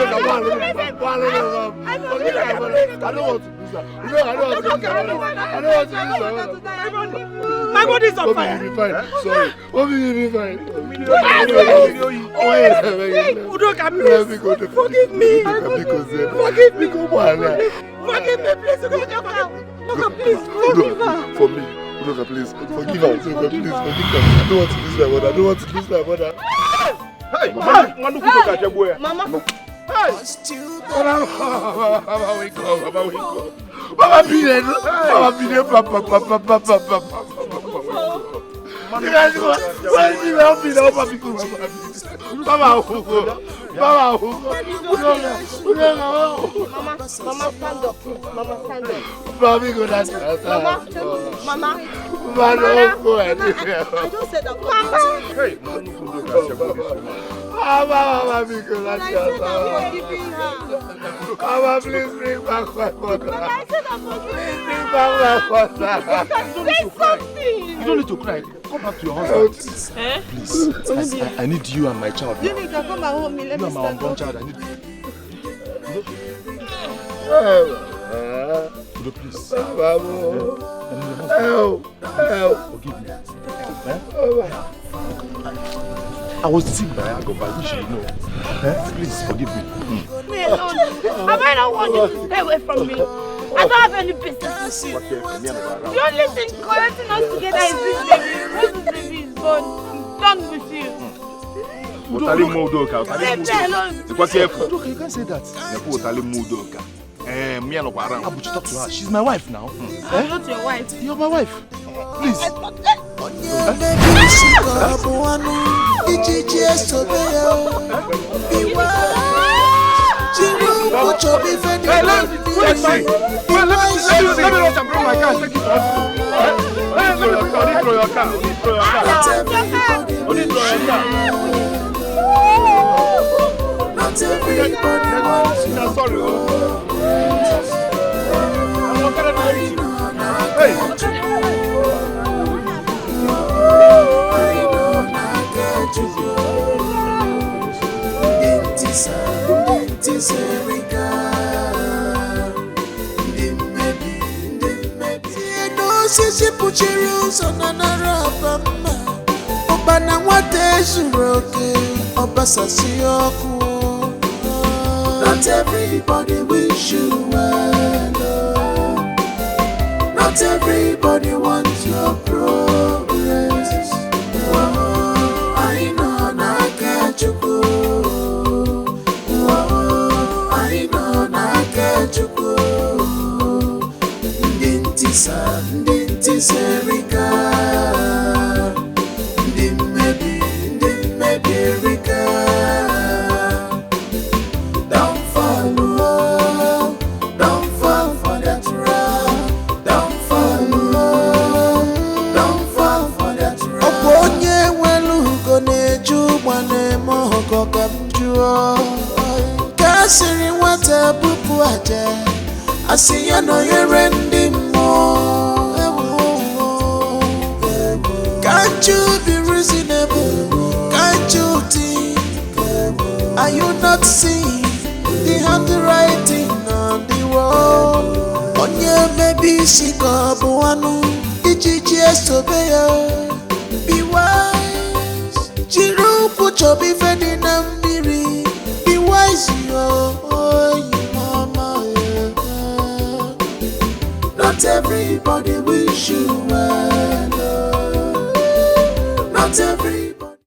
S8: don't want to lose her. I don't want to lose her.
S10: My body is on fire.
S8: Mommy, you'll be fine. Sorry. Mommy, you'll be fine.
S10: Udoka, please forgive me. Forgive me. Forgive me, please. Udoka, please forgive her.
S8: For me. Udoka, please forgive her. Udoka, please forgive her. I don't want to lose my mother. I don't want to lose my mother.
S4: Hey, Mama,
S7: Mama.
S8: Mama, wake up. Mama, be there. Papa.
S5: Mama, please bring back my mother. I said I'm forgiving. Bring back my mother.
S11: Say something.
S6: You don't need to cry. Come back to your husband. Please. I need you and my child.
S7: You need to come and hold me. Let me
S6: my unborn child. I need you. Udo, please.
S5: Help.
S6: Forgive me. I was deceived by Agoba. You should know. Please forgive me.
S7: Me alone. Have I not wanted you to stay away from me? I don't have any business with you. The only thing connecting us together is this baby. Once this baby is born, I'm done with you.
S6: Leave me alone.
S5: You can't say that.
S6: Me and Abu, talk to her. She's my wife now.
S7: I'm not your wife.
S6: You're my wife. Please.
S3: Not everybody wants you.
S5: Sorry.
S3: Sisi puchiru sonana mama Obana wate suroke Obasasi oku. Not everybody wish you well. Not everybody wants your progress. Oh, I know na kechuku. Oh, I know na kechuku. Ndinti serika. Ndimmebi rika. Don't fall for that trap. Don't fall for that trap. Oponye welu goneju mwane mohoko kamjuo. Kasiri wata bupu aje. Asiya no yerendi mo. Can't you be reasonable? Can't you think? Are you not seeing the handwriting on the wall? On your baby, she got one. Be wise. Chiru put your be fending and be wise, yo. Mama. Not everybody wish you well. Not every